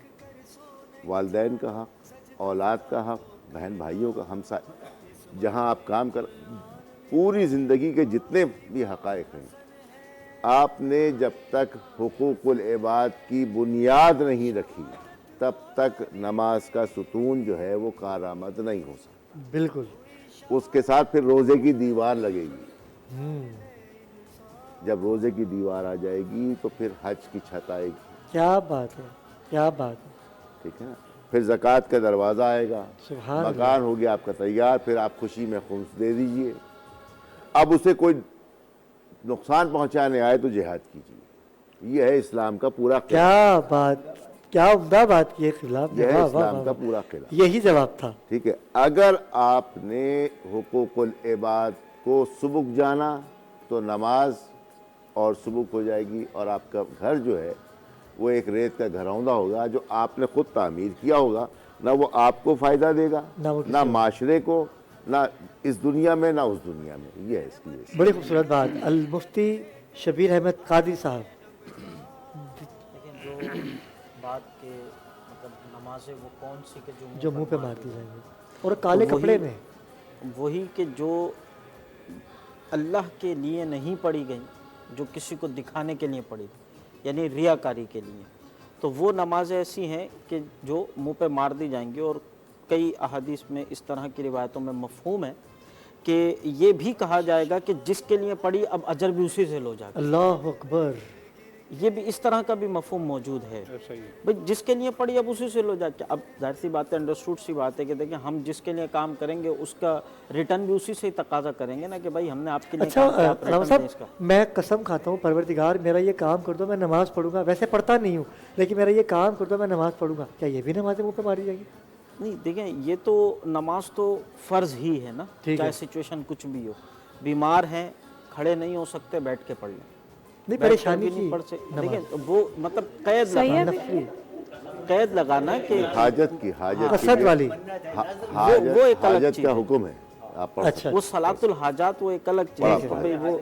والدین کا حق، اولاد کا حق، بہن بھائیوں کا، ہمسائے، جہاں آپ کام کر، پوری زندگی کے جتنے بھی حقائق ہیں، آپ نے جب تک حقوق العباد کی بنیاد نہیں رکھی تب تک نماز کا ستون جو ہے وہ کارآمد نہیں ہو سکتا. بالکل. اس کے ساتھ پھر روزے کی دیوار لگے گی. جب روزے کی دیوار آ جائے گی تو پھر حج کی چھت آئے گی. کیا بات ہے، کیا بات ہے. ٹھیک ہے نا. پھر زکوٰۃ کا دروازہ آئے گا. سبحان مکان ہو گیا آپ کا تیار. پھر آپ خوشی میں خمس دے دیجئے. اب اسے کوئی نقصان پہنچانے آئے تو جہاد کیجیے. یہ ہے اسلام کا پورا قلعہ. کیا بات، کیا عمدہ بات کی ہے خلاف. یہ ہے اسلام کا پورا قلعہ. یہی جواب تھا. ٹھیک ہے. اگر آپ نے حقوق العباد کو سبک جانا تو نماز اور سبک ہو جائے گی، اور آپ کا گھر جو ہے وہ ایک ریت کا گھروندہ ہوگا جو آپ نے خود تعمیر کیا ہوگا. نہ وہ آپ کو فائدہ دے گا، نہ معاشرے کو، نہ اس دنیا میں نہ اس دنیا میں. یہ ہے اس کی وجہ. بڑی خوبصورت بات. المفتی شبیر احمد قادری صاحب. لیکن جو بات کے مطلب نمازیں وہ کون سی کہ جو منہ پہ مارتی جائیں گے اور کالے کپڑے میں، وہی کہ جو اللہ کے لیے نہیں پڑھی گئیں، جو کسی کو دکھانے کے لیے پڑھی گئی، یعنی ریاکاری کے لیے. تو وہ نمازیں ایسی ہیں کہ جو منہ پہ مار دی جائیں گی. اور کئی احادیث میں اس طرح کی روایتوں میں مفہوم ہے کہ یہ بھی کہا جائے گا کہ جس کے لیے پڑھی اب اجر بھی اسی سے لو جائے گا. اللہ اکبر. یہ بھی اس طرح کا بھی مفہوم موجود ہے بھئی، جس کے لیے پڑھی اب اسی سے لو جائے. اب ظاہر سی بات ہے، انڈرسٹوڈ سی بات ہے کہ دیکھیں ہم جس کے لیے کام کریں گے اس کا ریٹرن بھی اسی سے ہی تقاضا کریں گے نا کہ بھائی ہم نے آپ کے لیے کام کیا، آپ علامہ ریٹرن دیں اس کا. صاحب میں قسم کھاتا ہوں پروردگار میرا یہ کام کر دو میں نماز پڑھوں گا. ویسے پڑھتا نہیں ہوں لیکن میرا یہ کام کر دو میں نماز پڑھوں گا. کیا یہ بھی نمازیں منہ پہ ماری جائیں گی؟ نہیں دیکھیں یہ تو نماز تو فرض ہی ہے نا، ٹھیک چاہے ہے۔ سچویشن کچھ بھی ہو، بیمار ہیں کھڑے نہیں ہو سکتے بیٹھ کے پڑھ لیں، نہیں بیٹھ کر پریشانی بھی کی نہیں پڑھ سکتے، نماز دیکھیں وہ مطلب قید صحیح ہے لگانا، نفلی قید لگانا کہ حاجت کی قصد والی وہ ایک الگ حاجت چیز کا ہے۔ حکم ہے، آپ پڑھ اچھا وہ صلاۃ الحاجات وہ ایک الگ چیز ہے، بھئی وہ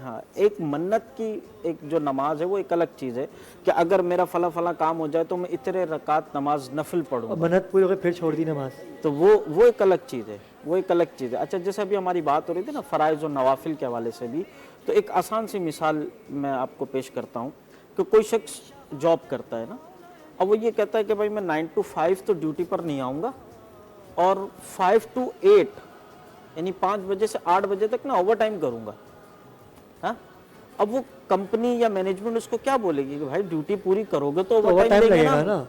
ہاں ایک منت کی ایک جو نماز ہے وہ ایک الگ چیز ہے کہ اگر میرا فلاں فلاں کام ہو جائے تو میں اتنے رکعت نماز نفل پڑھوں اور منت پوری ہو گئی پھر چھوڑ دی نماز۔ تو وہ ایک الگ چیز ہے، وہ ایک الگ چیز ہے۔ اچھا جیسے ابھی ہماری بات ہو رہی تھی نا فرائض و نوافل کے حوالے سے بھی، تو ایک آسان سی مثال میں آپ کو پیش کرتا ہوں کہ کوئی شخص جاب کرتا ہے نا، اب وہ یہ کہتا ہے کہ بھائی میں 9 to 5 تو ڈیوٹی پر نہیں آؤں گا اور 5 to 8 یعنی 5 بجے سے 8 بجے تک نا اوور ٹائم کروں گا، ہاں اب وہ کمپنی یا مینجمنٹ اس کو کیا بولے گی کہ بھائی ڈیوٹی پوری کرو گے تو اوور ٹائم دیں گے لگے گا نا۔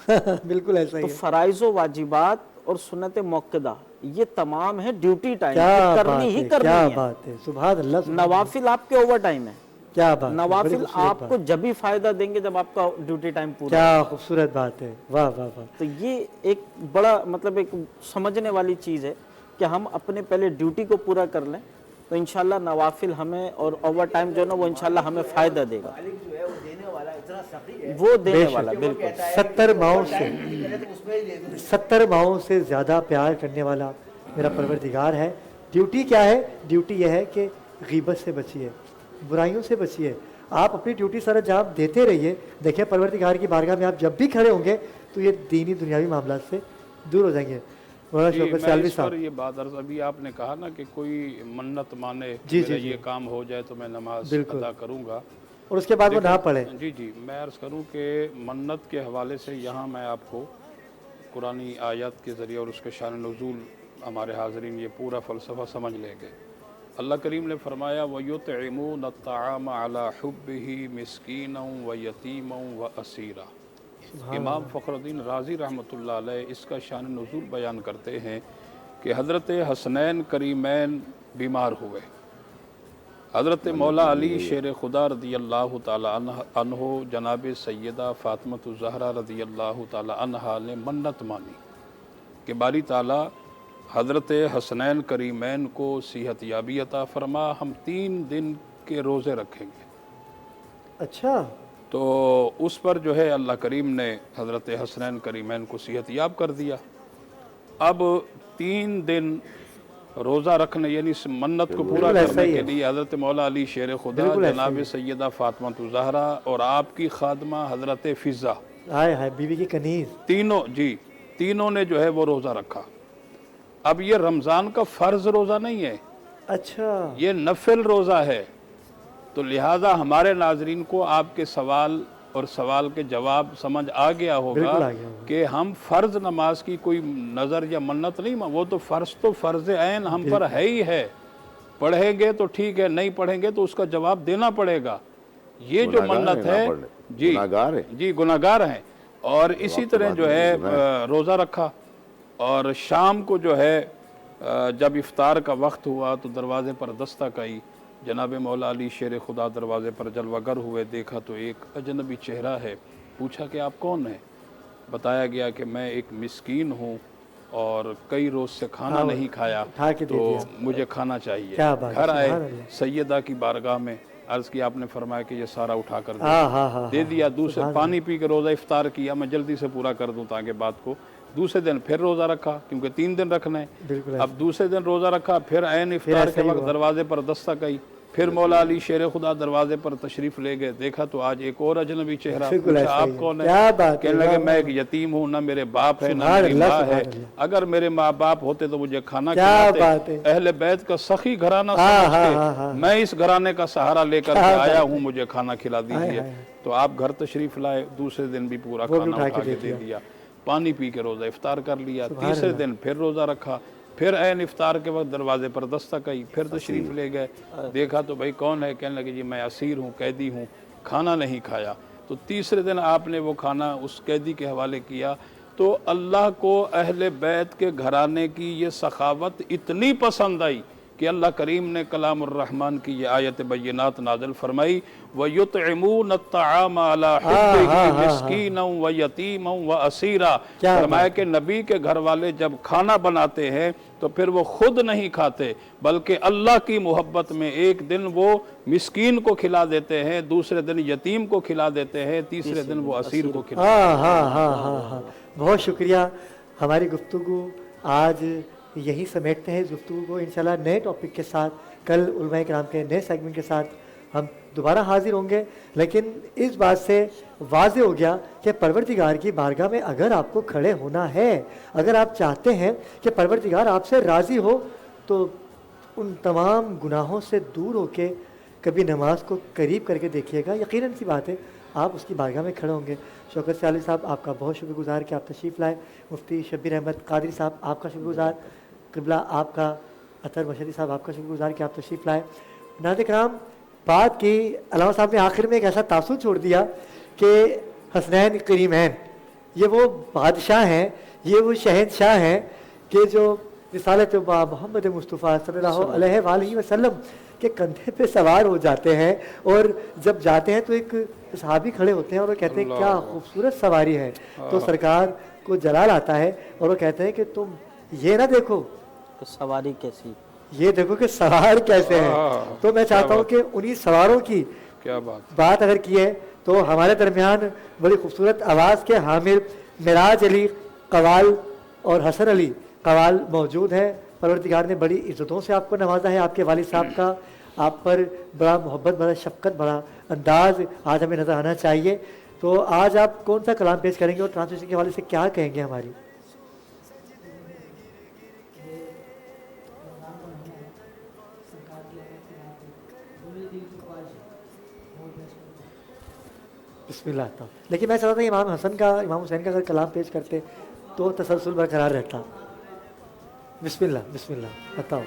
نا بالکل ایسا ہی تو ہے۔ فرائض و واجبات اور سنت موقدہ یہ تمام ہے ڈیوٹی ٹائم، کیا کرنی بات ہی ہے، کرنی کیا ہے۔ بات ہے، سبحان اللہ سبحان نوافل آپ کے اوور ٹائم ہے، کیا بات ہے، بڑی نوافل خوبصورت آپ کو جب ہی فائدہ دیں گے جب آپ کا ڈیوٹی ٹائم پورا ہو۔ کیا خوبصورت بات ہے، واہ واہ واہ۔ تو یہ ایک بڑا مطلب ایک سمجھنے والی چیز ہے کہ ہم اپنے پہلے ڈیوٹی کو پورا کر لیں تو انشاءاللہ نوافل ہمیں اور اوور ٹائم جو ہے نا وہ انشاءاللہ ہمیں فائدہ دے گا، مالک جو ہے وہ دینے والا اتنا سخی ہے وہ دینے شک۔ والا بالکل۔ 70 ماہوں سے اس میں ہی دے دوں۔ 70 ماہوں سے زیادہ پیار کرنے والا میرا پروردگار ہے۔ ڈیوٹی کیا ہے؟ ڈیوٹی یہ ہے کہ غیبت سے بچیے، برائیوں سے بچیے، آپ اپنی ڈیوٹی سر انجام دیتے رہیے۔ دیکھیں پروردگار کی بارگاہ میں آپ جب بھی کھڑے ہوں گے تو یہ دینی دنیاوی معاملات سے دور ہو جائیں گے۔ مولانا جی، شوکت میں سیالوی اس پر صاحب، یہ بات عرض، ابھی آپ نے کہا نا کہ کوئی منت مانے جی، میرا جی، یہ کام ہو جائے تو میں نماز بالکل۔ ادا کروں گا۔ اور اس کے بعد وہ نہ پڑھے۔ جی جی، میں عرض کروں کہ منت کے حوالے سے یہاں میں آپ کو قرآنی آیات کے ذریعے اور اس کے شان نزول ہمارے حاضرین یہ پورا فلسفہ سمجھ لیں گے۔ اللہ کریم نے فرمایا وَيُطْعِمُونَ الطَّعَامَ عَلَى حُبِّهِ مِسْكِينًا وَيَتِيمًا وَأَسِيرًا۔ امام فخر الدین رازی رحمۃ اللہ علیہ اس کا شان نزول بیان کرتے ہیں کہ حضرت حسنین کریمین بیمار ہوئے، حضرت مولا علی شیر خدا رضی اللہ تعالی عنہ جناب سیدہ فاطمۃ الزہرا رضی اللہ تعالی عنہا نے منت مانی کہ باری تعالی حضرت حسنین کریمین کو صحت یابی عطا فرما، ہم 3 دن کے روزے رکھیں گے۔ اچھا، تو اس پر جو ہے اللہ کریم نے حضرت حسنین کریمین کو صحت یاب کر دیا۔ اب 3 دن روزہ رکھنے یعنی اس منت کو پورا بالکل ایسا کرنے ہی کے ہے۔ لیے حضرت مولا علی شیر خدا بالکل ایسا جناب ہی ہے۔ سیدہ فاطمۃ الزہرا اور آپ کی خادمہ حضرت فضہ ہائے ہائے، بیوی کی کنیز، تینوں نے جو ہے وہ روزہ رکھا۔ اب یہ رمضان کا فرض روزہ نہیں ہے، اچھا یہ نفل روزہ ہے۔ تو لہٰذا ہمارے ناظرین کو آپ کے سوال اور سوال کے جواب سمجھ آ گیا بالکل ہوگا آ گیا ہوگا۔ کہ ہم فرض نماز کی کوئی نظر یا منت نہیں، وہ تو فرض عین ہم پر ہے ہی ہے، پڑھیں گے تو ٹھیک ہے، نہیں پڑھیں گے تو اس کا جواب دینا پڑے گا۔ یہ جو گناہگار منت ہیں، نہ ہے پڑھنے، جی گناہگار ہیں۔ جی گناہگار ہیں۔ اور اسی طرح جو ہے روزہ رکھا، اور شام کو جو ہے جب افطار کا وقت ہوا تو دروازے پر دستک آئی، جناب مولا علی شیر خدا دروازے پر جلوہ گر ہوئے، دیکھا تو ایک اجنبی چہرہ ہے، پوچھا کہ آپ کون ہیں؟ بتایا گیا کہ میں ایک مسکین ہوں اور کئی روز سے کھانا نہیں کھایا، اٹھا کے دے تو دیا۔ مجھے کھانا چاہیے۔ کیا بات ہے، گھر آئے سبحان اللہ۔ سیدہ کی بارگاہ میں عرض کی، آپ نے فرمایا کہ یہ سارا اٹھا کر ہاں ہاں ہاں دے دیا۔ دوسرے پانی پی کے روزہ افطار کیا، میں جلدی سے پورا کر دوں تاکہ بات کو۔ دوسرے دن پھر روزہ رکھا کیونکہ 3 دن رکھنا ہے۔ بالکل اب دوسرے دن روزہ رکھا، پھر عین افطار کے وقت دروازے پر دستک آئی، پھر مولا علی شیر خدا دروازے پر تشریف لے گئے، دیکھا تو آج ایک اور اجنبی چہرہ، پوچھا آپ کون ہیں؟ کیا بات ہے، کہنے لگے میں ایک یتیم ہوں، نہ میرے باپ ہے نہ میری ماں ہے، اگر میرے ماں باپ ہوتے تو مجھے کھانا کھلاتے، اہل بیت کا سخی گھرانہ سمجھ کے میں اس گھرانے کا سہارا لے کر کے آیا ہوں، مجھے کھانا کھلا دیجیے۔ تو آپ گھر تشریف لائے، دوسرے دن بھی پورا کھانا اٹھا کے دے دیا، پانی پی کے روزہ افطار کر لیا۔ تیسرے دن پھر روزہ رکھا، پھر عین افطار کے وقت دروازے پر دستک آئی، پھر تشریف لے گئے، دیکھا تو بھائی کون ہے؟ کہنے لگے جی میں اسیر ہوں، قیدی ہوں، کھانا نہیں کھایا۔ تو تیسرے دن آپ نے وہ کھانا اس قیدی کے حوالے کیا۔ تو اللہ کو اہل بیت کے گھرانے کی یہ سخاوت اتنی پسند آئی کہ اللہ کریم نے کلام الرحمن کی یہ آیت بینات نازل فرمائی وَيُطْعِمُونَ الطَّعَامَ عَلَى حُبِّهِ مِسْكِينًا وَيَتِيمًا وَأَسِيرًا، فرمایا کہ نبی کے گھر والے جب کھانا بناتے ہیں تو پھر وہ خود نہیں کھاتے بلکہ اللہ کی محبت میں ایک دن وہ مسکین کو کھلا دیتے ہیں، دوسرے دن یتیم کو کھلا دیتے ہیں، تیسرے دن وہ اسیر کو کھلا دیتے ہیں۔ ہاں بہت شکریہ۔ ہماری گفتگو آج یہی سمیٹتے ہیں اس گفتگو کو، انشاءاللہ نئے ٹاپک کے ساتھ کل علماء کرام کے نئے سیگمنٹ کے ساتھ ہم دوبارہ حاضر ہوں گے۔ لیکن اس بات سے واضح ہو گیا کہ پروردگار کی بارگاہ میں اگر آپ کو کھڑے ہونا ہے، اگر آپ چاہتے ہیں کہ پروردگار آپ سے راضی ہو، تو ان تمام گناہوں سے دور ہو کے کبھی نماز کو قریب کر کے دیکھیے گا، یقیناً سی بات ہے آپ اس کی بارگاہ میں کھڑے ہوں گے۔ شوکت سیالی صاحب آپ کا بہت شکر گزار کہ آپ تشریف لائے، مفتی شبیر احمد قادری صاحب آپ کا شکر گزار، قبلہ آپ کا، اطہر مشہدی صاحب آپ کا شکر گزار کہ آپ تشریف لائے۔ ناظرین کرام، بات کی علامہ صاحب نے آخر میں ایک ایسا تاثر چھوڑ دیا کہ حسنین کریمین، یہ وہ بادشاہ ہیں، یہ وہ شہنشاہ ہیں کہ جو رسالت محمد مصطفیٰ صلی اللہ علیہ وآلہ وسلم کے کندھے پہ سوار ہو جاتے ہیں، اور جب جاتے ہیں تو ایک صحابی کھڑے ہوتے ہیں اور وہ کہتے ہیں کیا خوبصورت سواری ہے، تو سرکار کو جلال آتا ہے اور وہ کہتے ہیں کہ تم یہ نہ دیکھو کہ سواری کیسی، یہ دیکھو کہ سوار کیسے ہیں۔ تو میں چاہتا ہوں کہ انہی سواروں کی کیا بات اگر کی ہے تو ہمارے درمیان بڑی خوبصورت آواز کے حامل معراج علی قوال اور حسن علی قوال موجود ہے۔ پروردگار نے بڑی عزتوں سے آپ کو نوازا ہے، آپ کے والد صاحب کا آپ پر بڑا محبت، بڑا شفقت، بڑا انداز آج ہمیں نظر آنا چاہیے۔ تو آج آپ کون سا کلام پیش کریں گے اور ٹرانسلیشن کے حوالے سے کیا کہیں گے ہماری؟ بسم اللہ۔ لیکن میں چاہتا تھا امام حسن کا، امام حسین کا اگر کلام پیش کرتے تو تسلسل برقرار رہتا۔ بسم اللہ بسم اللہ، بتاؤ۔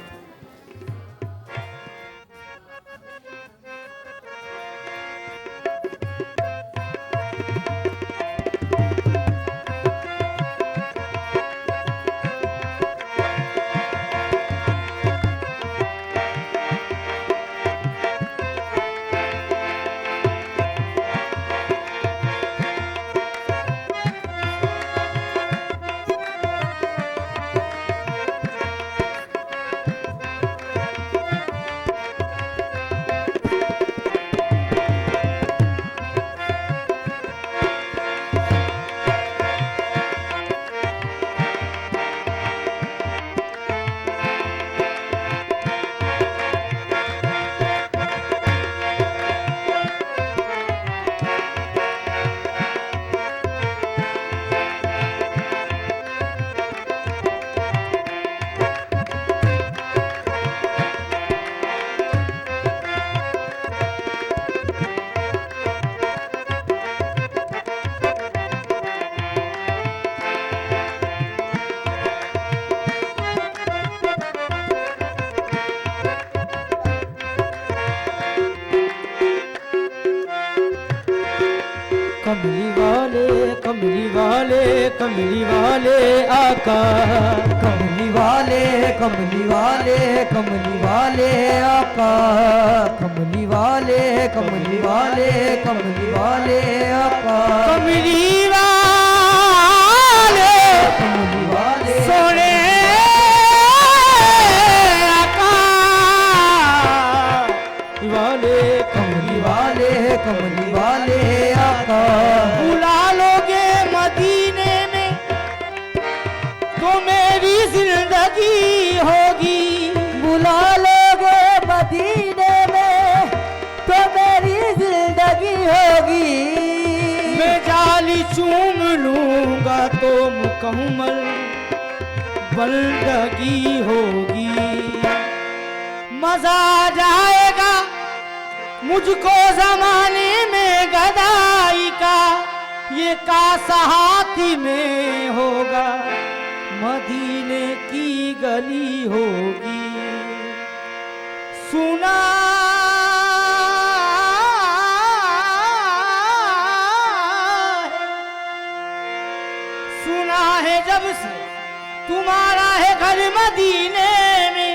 کملی والے کملی والے آقا، کملی والے کملی والے کملی والے آقا، کملی والے کملی والے کملی والے آقا، کملی والے کملی والے سونے آقا، والے کملی والے کملی والے آقا، بلا لو گے مدینے میں تو میری زندگی ہوگی، بلا لو گے مدینے میں تو میری زندگی ہوگی، میں جالی چوم لوں گا تو مکمل بندگی ہوگی، مزہ آ جائے گا مجھ کو زمانے میں گدائی کا، یہ کاسا ہاتھی میں ہوگا مدینے کی گلی ہوگی، سنا ہے جب سے تمہارا ہے گھر مدینے میں،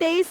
23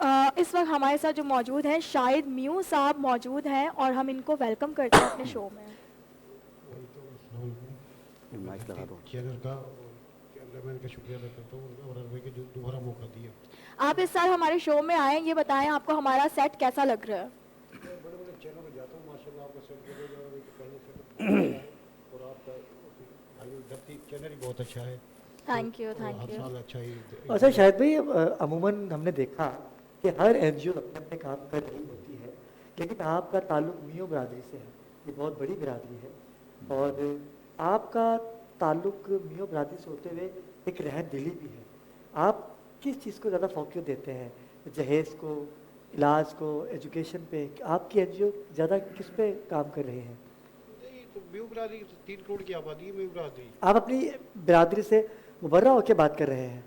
اس وقت ہمارے ساتھ جو موجود ہیں شاہد میو صاحب موجود ہیں اور ہم ان کو ویلکم کرتے ہیں اپنے شو میں. چینل کا کیمرامین کا شکریہ ادا کرتا ہوں اور عربی کے دوبارہ موقع دیا. آپ اس سال ہمارے شو میں آئیں, یہ بتائیں آپ کو ہمارا سیٹ کیسا لگ رہا ہے؟ بڑے بڑے چینل میں جاتا ہوں, ماشاء اللہ آپ کا سیٹ پہلے سے اور آپ کا دھرتی چینل ہی بہت اچھا ہے. Thank you, thank Hare you. سال اچھا ہی. اچھا شاہد بھائی, عموماً ہم نے دیکھا کہ ہر این جی او اپنے اپنے کام کر رہی ہوتی ہے, لیکن آپ کا تعلق میو برادری سے ہے, یہ بہت بڑی برادری ہے, اور آپ کا تعلق میو برادری سے ہوتے ہوئے ایک رہن دلی بھی ہے. آپ کس چیز کو زیادہ فوقیت دیتے ہیں, جہیز کو, علاج کو, ایجوکیشن پہ؟ آپ کی این جی او زیادہ کس پہ کام کر رہے ہیں؟ تو میو برادری 3 کروڑ کی آبادی ہے. میو برادری آپ اپنی برادری سے مبرہ ہو کے بات کر رہے ہیں؟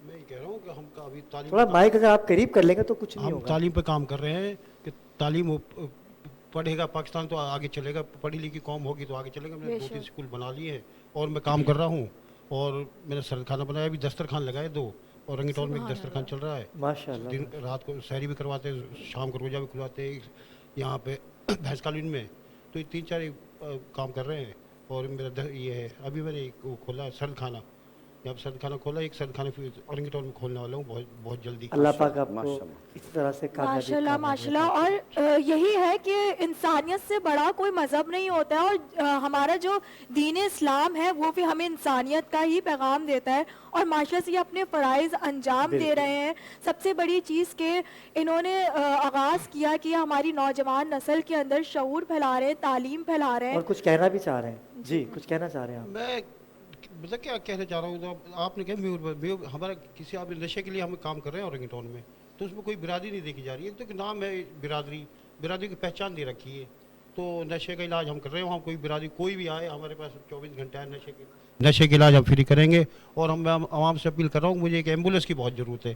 میں یہ کہہ رہا ہوں کہ ہم کا ابھی تعلیم, تھوڑا مائک اگر آپ قریب کر لیں گے تو کچھ نہیں ہم ہوگا. تعلیم پہ کام کر رہے ہیں کہ تعلیم پڑھے گا پاکستان تو آگے چلے گا, پڑھی لکھی قوم ہوگی تو آگے چلے گا. میں نے 2-3 اسکول بنا لیے ہیں اور میں کام کر رہا ہوں, اور میں نے سرد کھانا بنایا, ابھی دسترخوان لگائے 2, اور رنگی ٹاؤن میں ایک دسترخوان چل رہا ہے. ماشاء اللہ. دن رات کو سحری بھی کرواتے ہیں, شام کو روزہ بھی کھلواتے ہیں یہاں پہ بھینس کالونی میں. تو یہ 3-4 کام کر رہے ہیں. اور میرا یہ ہے, ابھی میں نے ایک وہ کھولا سرد کھانا, یہاں پہ سرد کھانا کھولا, ایک سرد کھانے اورنگی ٹاؤن میں کھولنے والا ہوں بہت جلدی. اللہ پاک آپ کو اس طرح سے ماشاء اللہ, ماشاء اللہ. اور یہی ہے کہ انسانیت سے بڑا کوئی مذہب نہیں ہوتا ہے, اور ہمارا جو دین اسلام ہے وہ بھی ہمیں انسانیت کا ہی پیغام دیتا ہے, اور معاشرے سے یہ اپنے فرائض انجام دے رہے ہیں. سب سے بڑی چیز کہ انہوں نے آغاز کیا کہ ہماری نوجوان نسل کے اندر شعور پھیلا رہے ہیں, تعلیم پھیلا رہے ہیں. اور کچھ کہنا بھی چاہ رہے ہیں. جی کچھ کہنا چاہ رہے ہیں آپ؟ میں مطلب کیا کہنا چاہ رہا ہوں, آپ نے کہا ہمارا کسی آپ نشے کے لیے ہم کام کر رہے ہیں اورنگی ٹاؤن میں, تو اس میں کوئی برادری نہیں دیکھی جا رہی ہے. تو ایک نام ہے برادری کی پہچان دے رکھی ہے. تو نشے کا علاج ہم کر رہے ہیں, وہاں کوئی برادری کوئی بھی آئے ہمارے پاس 24 گھنٹے ہیں نشے کے علاج ہم فری کریں گے. اور ہم عوام سے اپیل کر رہا ہوں, مجھے ایک ایمبولینس کی بہت ضرورت ہے,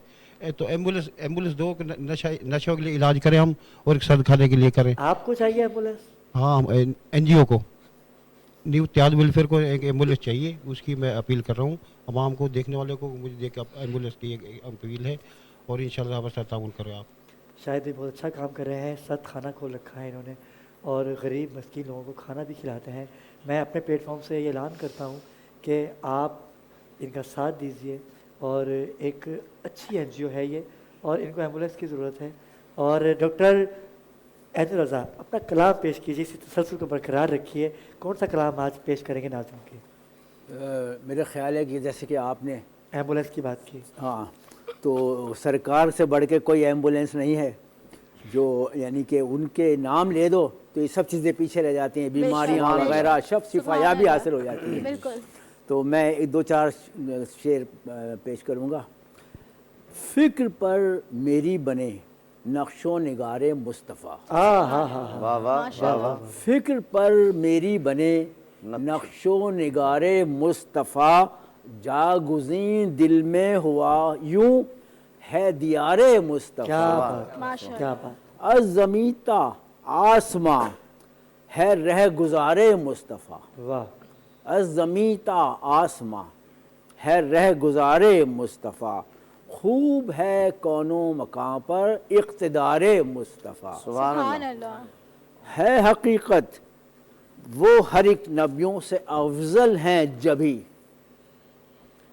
تو ایمبولینس دو, نشوں کے لیے علاج کریں ہم, اور ایک سرد کھانے کے لیے کریں. آپ کو چاہیے ایمبولینس؟ ہاں, این جی او کو, نیو اتحاد ویلفیئر کو ایک ایمبولینس چاہیے, اس کی میں اپیل کر رہا ہوں عوام کو, دیکھنے والے کو. مجھے دیکھ ایمبولینس کی ایک اپیل ہے, اور انشاءاللہ آپ سے تعاون کریں. آپ شاید بھی بہت اچھا کام کر رہے ہیں, سرد کھانا کھول رکھا ہے انہوں نے, اور غریب مسکین لوگوں کو کھانا بھی کھلاتے ہیں. میں اپنے پلیٹ فارم سے یہ اعلان کرتا ہوں کہ آپ ان کا ساتھ دیجئے, اور ایک اچھی این جی او ہے یہ, اور ان کو ایمبولینس کی ضرورت ہے. اور ڈاکٹر عید الرضا, اپنا کلام پیش کیجیے, اسی تسلسل کو برقرار رکھیے. کون سا کلام آج پیش کریں گے ناظرین کے؟ میرا خیال ہے کہ جیسے کہ آپ نے ایمبولینس کی بات کی, ہاں, تو سرکار سے بڑھ کے کوئی ایمبولینس نہیں ہے, جو یعنی کہ ان کے نام لے دو تو یہ سب چیزیں پیچھے رہ جاتی ہیں, بیماریاں وغیرہ سب شفایابی حاصل ہو جاتی ہیں. بالکل. تو میں 2-4 شعر پیش کروں گا. فکر پر میری بنے نقش و نگار مصطفیٰ, واہ واہ واہ. فکر پر میری بنے نقش و نگار مصطفیٰ, جاگزین دل میں ہوا یوں ہے دیار مصطفیٰ. کیا بات. از زمیں تا آسماں ہے رہ گزار مصطفیٰ, واہ. از زمیں تا آسماں ہے رہ گزار مصطفیٰ, خوب ہے کون و مکان پر اقتدار مصطفیٰ. سبحان اللہ. ہے حقیقت وہ ہر ایک نبیوں سے افضل ہیں جبھی,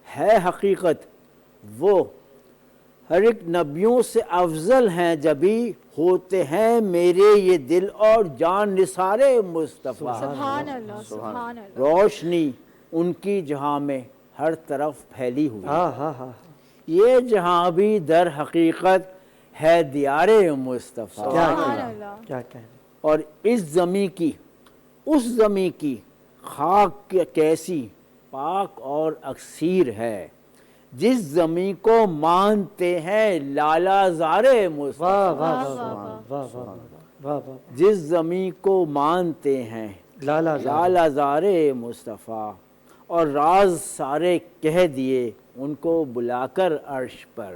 ہے حقیقت وہ ہر ایک نبیوں سے افضل ہیں جبھی, ہوتے ہیں میرے یہ دل اور جان نثار مصطفیٰ. سبحان اللہ, سبحان اللہ. روشنی ان کی جہاں میں ہر طرف پھیلی ہوئی, یہ جہاں بھی در حقیقت ہے دیار مصطفیٰ. کیا کہنا. اور اس زمیں کی خاک کیسی پاک اور اکثیر ہے, جس زمیں کو مانتے ہیں لالا زار مصطفیٰ. جس زمیں کو مانتے ہیں لالا زار مصطفیٰ, اور راز سارے کہہ دیے ان کو بلا کر عرش پر,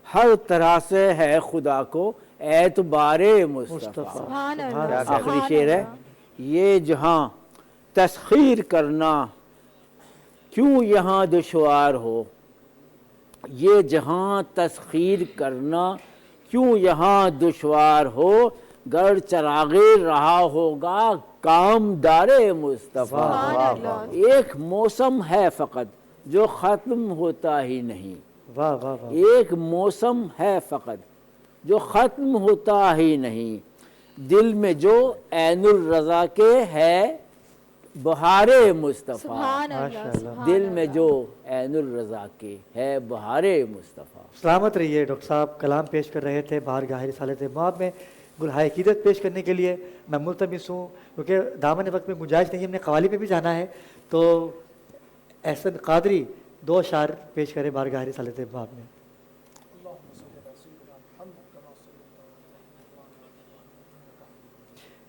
ہر طرح سے ہے خدا کو اعتبار مصطفیٰ. آخری شعر ہے. یہ جہاں تسخیر کرنا کیوں یہاں دشوار ہو, یہ جہاں تسخیر کرنا کیوں یہاں دشوار ہو، گر چراغے رہا ہوگا کام دارے مصطفیٰ۔ ایک موسم ہے فقط جو ختم ہوتا ہی نہیں، واہ واہ واہ، ایک موسم ہے فقط جو ختم ہوتا ہی نہیں، دل میں جو عین الرضا کے ہے بہار مصطفیٰ، سبحان اللہ، دل میں جو عین الرضا کے ہے بہار مصطفیٰ۔ سلامت رہیے۔ ڈاکٹر صاحب کلام پیش کر رہے تھے بارگاہ رسالت مآب میں گلہائے عقیدت پیش کرنے کے لیے۔ میں ملتمس ہوں کیونکہ دامن وقت میں گنجائش نہیں، ہم نے قوالی پہ بھی جانا ہے، تو احسن قادری 2 اشعار پیش کرے بارگاہ رسالت مآب میں۔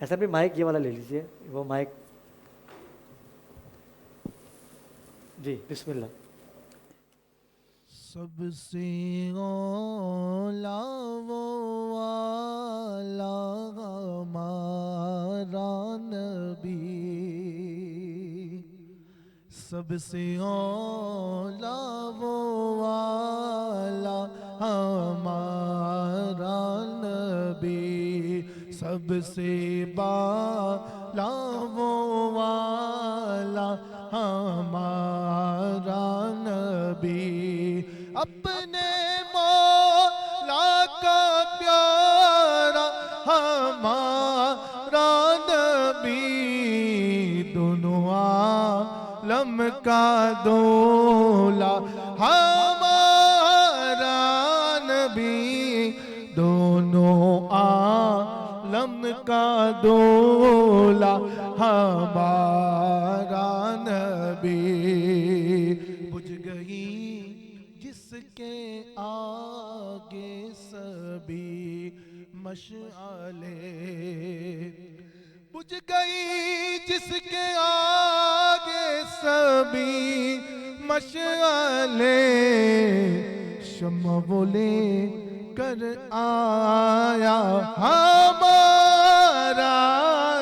احسن بھی مائک یہ والا لے لیجئے، وہ مائک، جی بسم اللہ۔ سب سے اولا وہ والا ہمارا نبی، سب سے اولا وہ والا ہمارا نبی، سب سے بالا وہ والا ہمارا نبی، اپنے مولا کا پیارا ہمارا نبی، دونوں عالم کا دولا ہمارا نبی، دونوں عالم کا دولا ہمارا نبی، بجھ گئی جس کے آگے سبھی مشعلیں، بجھ گئی جس کے آگے سبھی مشعلیں، شمع وہ لے کر آیا ہمارا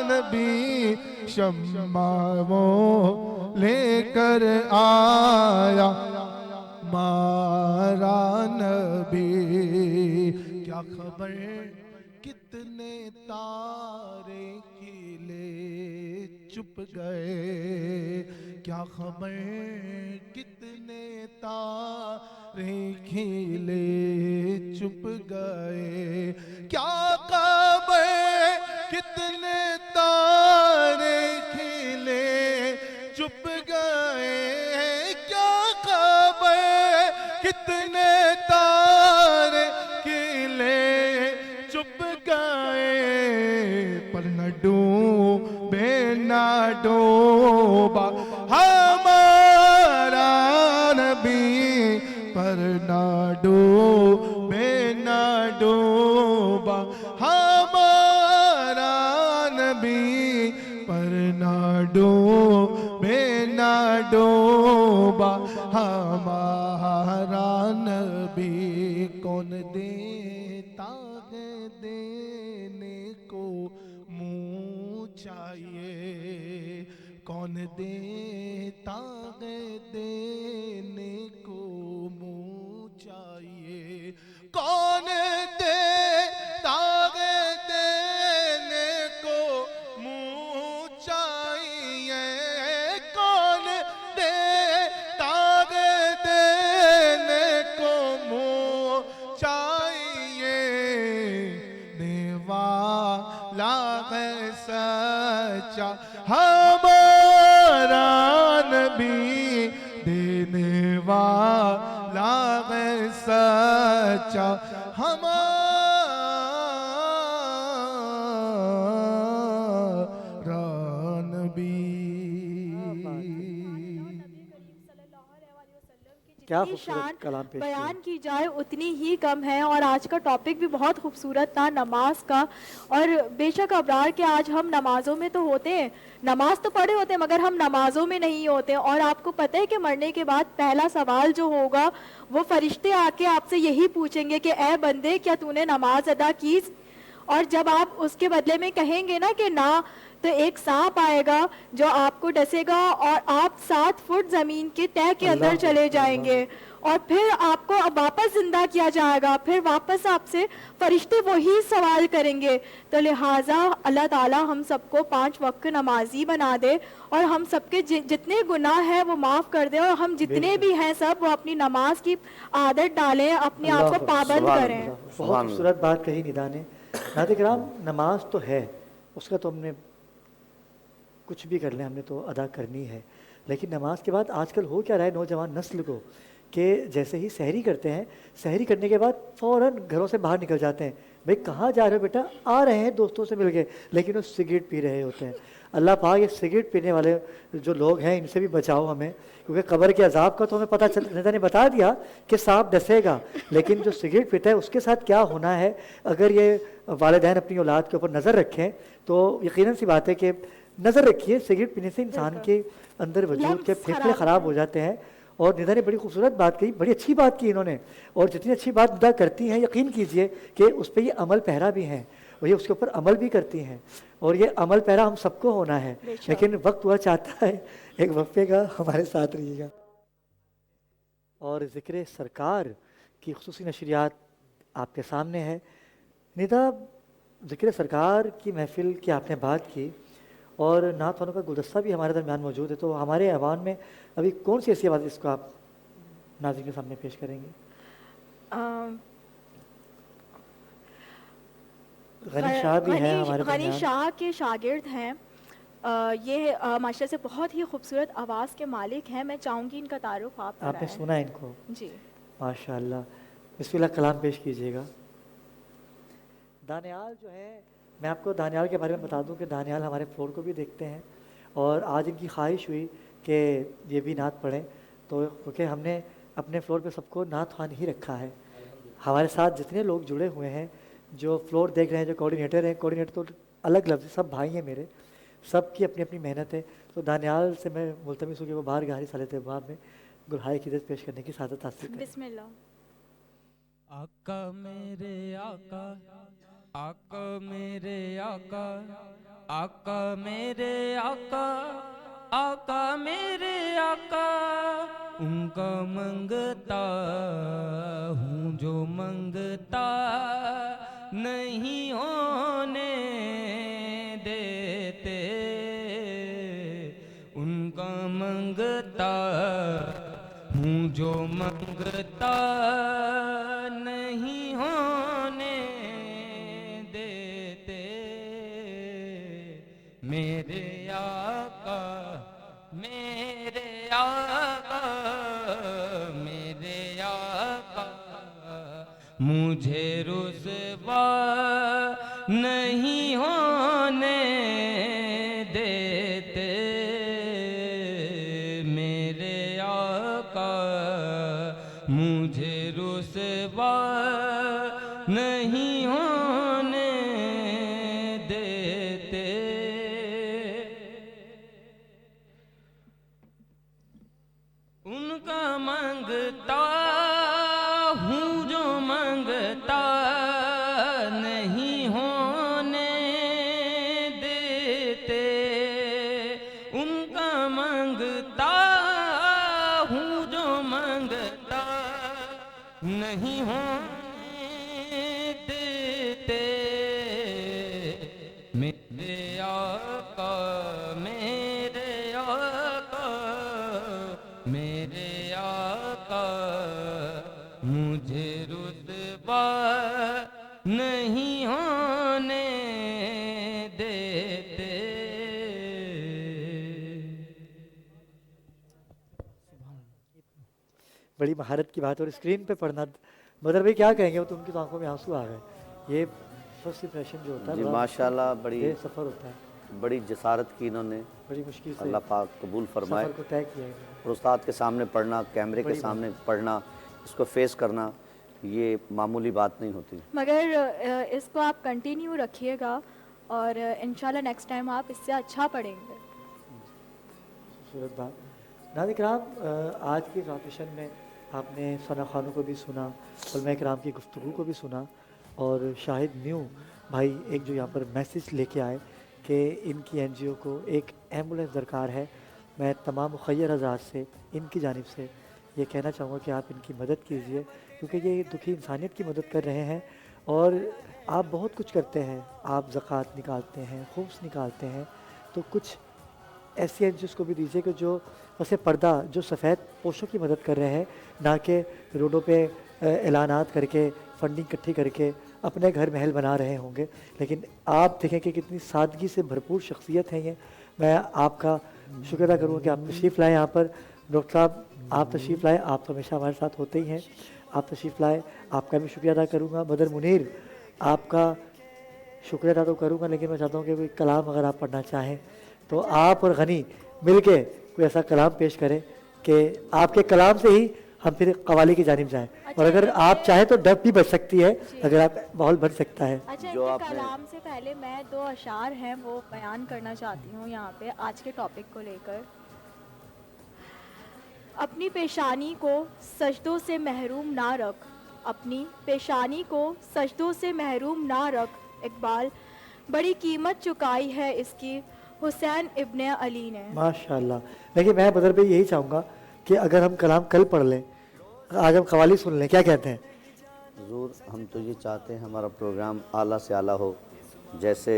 نبی، شمع وہ لے کر آیا ہمارا نبی، کیا خبر کتنے تارے کھلے چھپ گئے، کیا خبر کتنے تارے کھلے چھپ گئے، کیا خبر کتنے تارے کھلے چھپ گئے، کیا خبر کتنے تارے کھلے چھپ گئے، پر نہ ڈوبے نہ ڈوبا ہمارا نبی، پر نہ ڈوبے نہ ڈوبا ہمارا نبی، پر نہ ڈوبے نہ ڈوبا ہمارا نبی، کون دیتا ہے دینے کو منہ چاہیے، کون دیتا ہے دینے کو منہ چاہیے، کون دیتا ہے دینے کو منہ چاہیے، کون دیتا ہے دینے کو منہ چاہیے، دیوالا ہے سچا ہمارا نبی، دینے والا ہے سچا ہمارا نبی۔ کیا جتنی شان خوبصورت کلام پیش کیا۔ بیان کی جائے اتنی ہی کم ہے، اور آج کا ٹاپک بھی بہت خوبصورت تھا نماز کا، اور بے شک ابرار کہ آج ہم نمازوں میں تو ہوتے ہیں، نماز تو پڑھے ہوتے ہیں مگر ہم نمازوں میں نہیں ہوتے، اور آپ کو پتہ ہے کہ مرنے کے بعد پہلا سوال جو ہوگا وہ فرشتے آ کے آپ سے یہی پوچھیں گے کہ اے بندے کیا تو نے نماز ادا کی، اور جب آپ اس کے بدلے میں کہیں گے نا کہ نہ، تو ایک سانپ آئے گا جو آپ کو ڈسے گا اور آپ 7 فٹ زمین کے تہہ کے اندر چلے جائیں گے، اور پھر آپ کو اب واپس زندہ کیا جائے گا, پھر واپس آپ سے فرشتے وہی سوال کریں گے. تو لہٰذا اللہ تعالیٰ ہم سب کو 5 وقت نمازی بنا دے اور ہم سب کے جتنے گناہ ہیں وہ معاف کر دے, اور ہم جتنے بھی ہیں سب وہ اپنی نماز کی عادت ڈالیں, اپنے آپ کو پابند کریں. بہت خوبصورت بات کہی ندا نے. ناظرین کرام, نماز تو ہے, اس کا تو ہم نے کچھ بھی کر لیں, ہم نے تو ادا کرنی ہے, لیکن نماز کے بعد آج کل ہو کیا رہا ہے نوجوان نسل کو کہ جیسے ہی سحری کرتے ہیں, سحری کرنے کے بعد فوراً گھروں سے باہر نکل جاتے ہیں. بھئی کہاں جا رہے ہو بیٹا؟ آ رہے ہیں دوستوں سے مل کے, لیکن وہ سگریٹ پی رہے ہوتے ہیں. اللہ پاک یہ سگریٹ پینے والے جو لوگ ہیں ان سے بھی بچاؤ ہمیں, کیونکہ قبر کے عذاب کا تو ہمیں پتہ ندا نے بتا دیا کہ سانپ ڈسے گا, لیکن جو سگریٹ پیتا ہے اس کے ساتھ کیا ہونا ہے. اگر یہ والدین اپنی اولاد کے اوپر نظر رکھیں تو یقیناً سی بات ہے کہ نظر رکھیے, سگریٹ پینے سے انسان کے اندر وجود کے پھیپھڑے خراب ہو جاتے ہیں. اور ندا نے بڑی خوبصورت بات کہی, بڑی اچھی بات کی انہوں نے, اور جتنی اچھی بات ندا کرتی ہیں یقین کیجئے کہ اس پہ یہ عمل پیرا بھی ہیں, اور یہ اس کے اوپر عمل بھی کرتی ہیں, اور یہ عمل پیرا ہم سب کو ہونا ہے. لیکن وقت ہوا چاہتا ہے ایک وقفے کا, ہمارے ساتھ رہیے گا. اور ذکر سرکار کی خصوصی نشریات آپ کے سامنے ہے. ندا, ذکر سرکار کی محفل کی آپ نے بات کی, اور نعت خوانوں کا گلدستہ بھی ہمارے درمیان موجود ہے, تو ہمارے ایوان میں ابھی کون سی ایسی آواز اس کو آپ ناظرین کے سامنے پیش کریں گے؟ غنی شاہ بھی ہیں ہمارے درمیان. غنی شاہ کے شاگرد ہیں, یہ ماشاءاللہ سے بہت ہی خوبصورت آواز کے مالک ہیں. میں چاہوں گی ان کا تعارف آپ نے سنا ان کو؟ جی ماشاءاللہ. بسم اللہ, کلام پیش کیجیے گا. دانیال جو ہے, میں آپ کو دانیال کے بارے میں بتا دوں کہ دانیال ہمارے فلور کو بھی دیکھتے ہیں, اور آج ان کی خواہش ہوئی کہ یہ بھی نعت پڑھیں, تو کیونکہ ہم نے اپنے فلور پہ سب کو نعت خوان ہی رکھا ہے. ہمارے ساتھ جتنے لوگ جڑے ہوئے ہیں, جو فلور دیکھ رہے ہیں, جو کوآرڈینیٹر ہیں, کوآرڈینیٹر تو الگ لفظ, سب بھائی ہیں میرے, سب کی اپنی اپنی محنت ہے. تو دانیال سے میں ملتمس ہوں کہ وہ باہر گاہی صالح طیبات میں گلہائے کی عزت پیش کرنے کی سعادت حاصل کریں. بسم اللہ. آقا میرے آقا, آقا میرے آقا, آقا میرے آقا, آقا میرے آقا, ان کا منگتا ہوں جو منگتا نہیں ہونے دیتے, ان کا منگتا ہوں جو منگتا نہیں ہونے دیتے. میرے آقا, میرے آقا, میرے آقا, مجھے رسوا نہیں ہونے دیتے. میرے آقا مجھے رسوا نہیں ہونے دیتے. ان کا منگتا ہوں جو منگتا نہیں ہونے دیتے. ان کا منگتا ہوں جو منگتا نہیں ہونے دیتے. میرے آقا, میرے آقا, میرے آقا, مجھے رتبہ نہیں ہونے دیتے. بڑی مہارت کی بات. اور اسکرین پہ پڑھنا, مدر بھائی کیا کہیں گے, وہ تو ان کی آنکھوں میں آنسو آ گئے. یہ فرسٹ امپریشن جو ہوتا ہے, جی ماشاءاللہ, بڑی سفر ہوتا ہے, بڑی جسارت کی انہوں نے, بڑی مشکل سے اللہ پاک قبول فرمائے. سفر کو طے کیا ہے. اور استاد کے سامنے پڑھنا, کیمرے کے سامنے پڑھنا, اس کو فیس کرنا, یہ معمولی بات نہیں ہوتی. مگر اس کو آپ کنٹینیو رکھیے گا, اور انشاءاللہ نیکسٹ ٹائم آپ اس سے اچھا پڑھیں گے. خوبصورت بات. ناظرین کرام, آج کی ٹرانسمیشن میں آپ نے ثنا خانوں کو بھی سنا, علماء کرام کی گفتگو کو بھی سنا, اور شاہد نیو بھائی ایک جو یہاں پر میسیج لے کے آئے کہ ان کی این جی او کو ایک ایمبولینس درکار ہے. میں تمام مخیر حضرات سے ان کی جانب سے یہ کہنا چاہوں گا کہ آپ ان کی مدد کیجئے، کیونکہ یہ دکھی انسانیت کی مدد کر رہے ہیں، اور آپ بہت کچھ کرتے ہیں، آپ زکوٰۃ نکالتے ہیں، خمس نکالتے ہیں، تو کچھ ایسی این جی اوز کو بھی دیجیے کہ جو ویسے پردہ جو سفید پوشوں کی مدد کر رہے ہیں، نہ کہ روڈوں پہ اعلانات کر کے فنڈنگ اکٹھی کر کے اپنے گھر محل بنا رہے ہوں گے، لیکن آپ دیکھیں کہ کتنی سادگی سے بھرپور شخصیت ہے یہ. میں آپ کا شکر ادا کروں کہ آپ تشریف لائیں یہاں پر. ڈاکٹر صاحب آپ تشریف لائیں، آپ تو ہمیشہ ہمارے ساتھ ہوتے ہی ہیں، آپ تشریف لائیں، آپ کا بھی شکریہ ادا کروں گا. بدر منیر آپ کا شکریہ ادا تو کروں گا، لیکن میں چاہتا ہوں کہ کوئی کلام اگر آپ پڑھنا چاہیں تو آپ اور غنی مل کے کوئی ایسا کلام پیش کریں کہ آپ کے کلام سے ہی ہم پھر قوالی کی جانب جائیں. اور اگر آپ چاہیں تو ڈب بھی بچ سکتی ہے اگر آپ ماحول بن سکتا ہے. اچھا، ان کے کلام سے پہلے میں 2 اشعار ہیں وہ بیان کرنا چاہتی ہوں یہاں پہ آج کے ٹاپک کو لے کر. اپنی پیشانی کو سجدوں سے محروم نہ رکھ، اپنی پیشانی کو سجدوں سے محروم نہ رکھ، اقبال بڑی قیمت چکائی ہے اس کی حسین ابن علی نے. ماشاءاللہ. لیکن میں بدر بھائی یہی چاہوں گا کہ اگر ہم کلام کل پڑھ لیں، آج ہم قوالی سن لیں، کیا کہتے ہیں؟ حضور ہم تو یہ چاہتے ہیں ہمارا پروگرام اعلیٰ سے اعلیٰ ہو. جیسے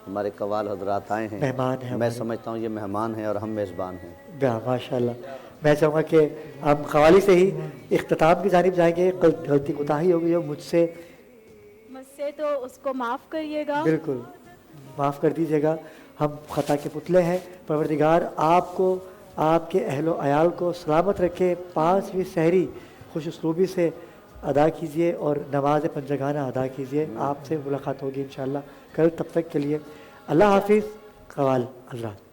ہمارے قوال حضرات آئے ہیں، مہمان ہیں، میں سمجھتا ہوں یہ مہمان ہیں اور ہم میزبان ہیں. ماشاءاللہ. میں چاہوں گا کہ ہم قوالی سے ہی اختتام کی جانب جائیں گے. غلطی کوتاہی ہو گئی ہو مجھ سے تو اس کو معاف کریے گا. بالکل معاف کر دیجیے گا، ہم خطا کے پتلے ہیں. پروردگار آپ کو، آپ کے اہل و عیال کو سلامت رکھے. 5ویں سحری خوش اسلوبی سے ادا کیجئے اور نماز پنجگانہ ادا کیجئے. آپ سے ملاقات ہوگی انشاءاللہ کل. تب تک کے لیے اللہ حافظ. قوال حضرات.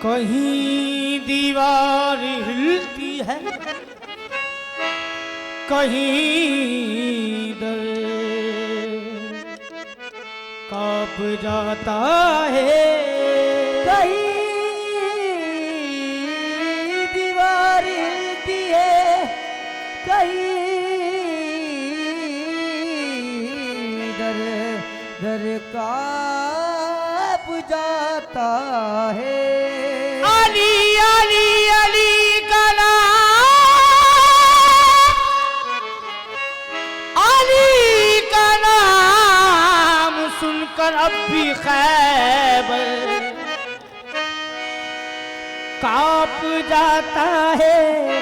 کہیں دیوار ہلتی ہے، کہیں در کانپ جاتا ہے. کہیں دیوار ہلتی ہے، کہیں در در کانپ جاتا ہے. علی علی علی کا نام، علی کا نام سن کر اب بھی خیبر کانپ جاتا ہے.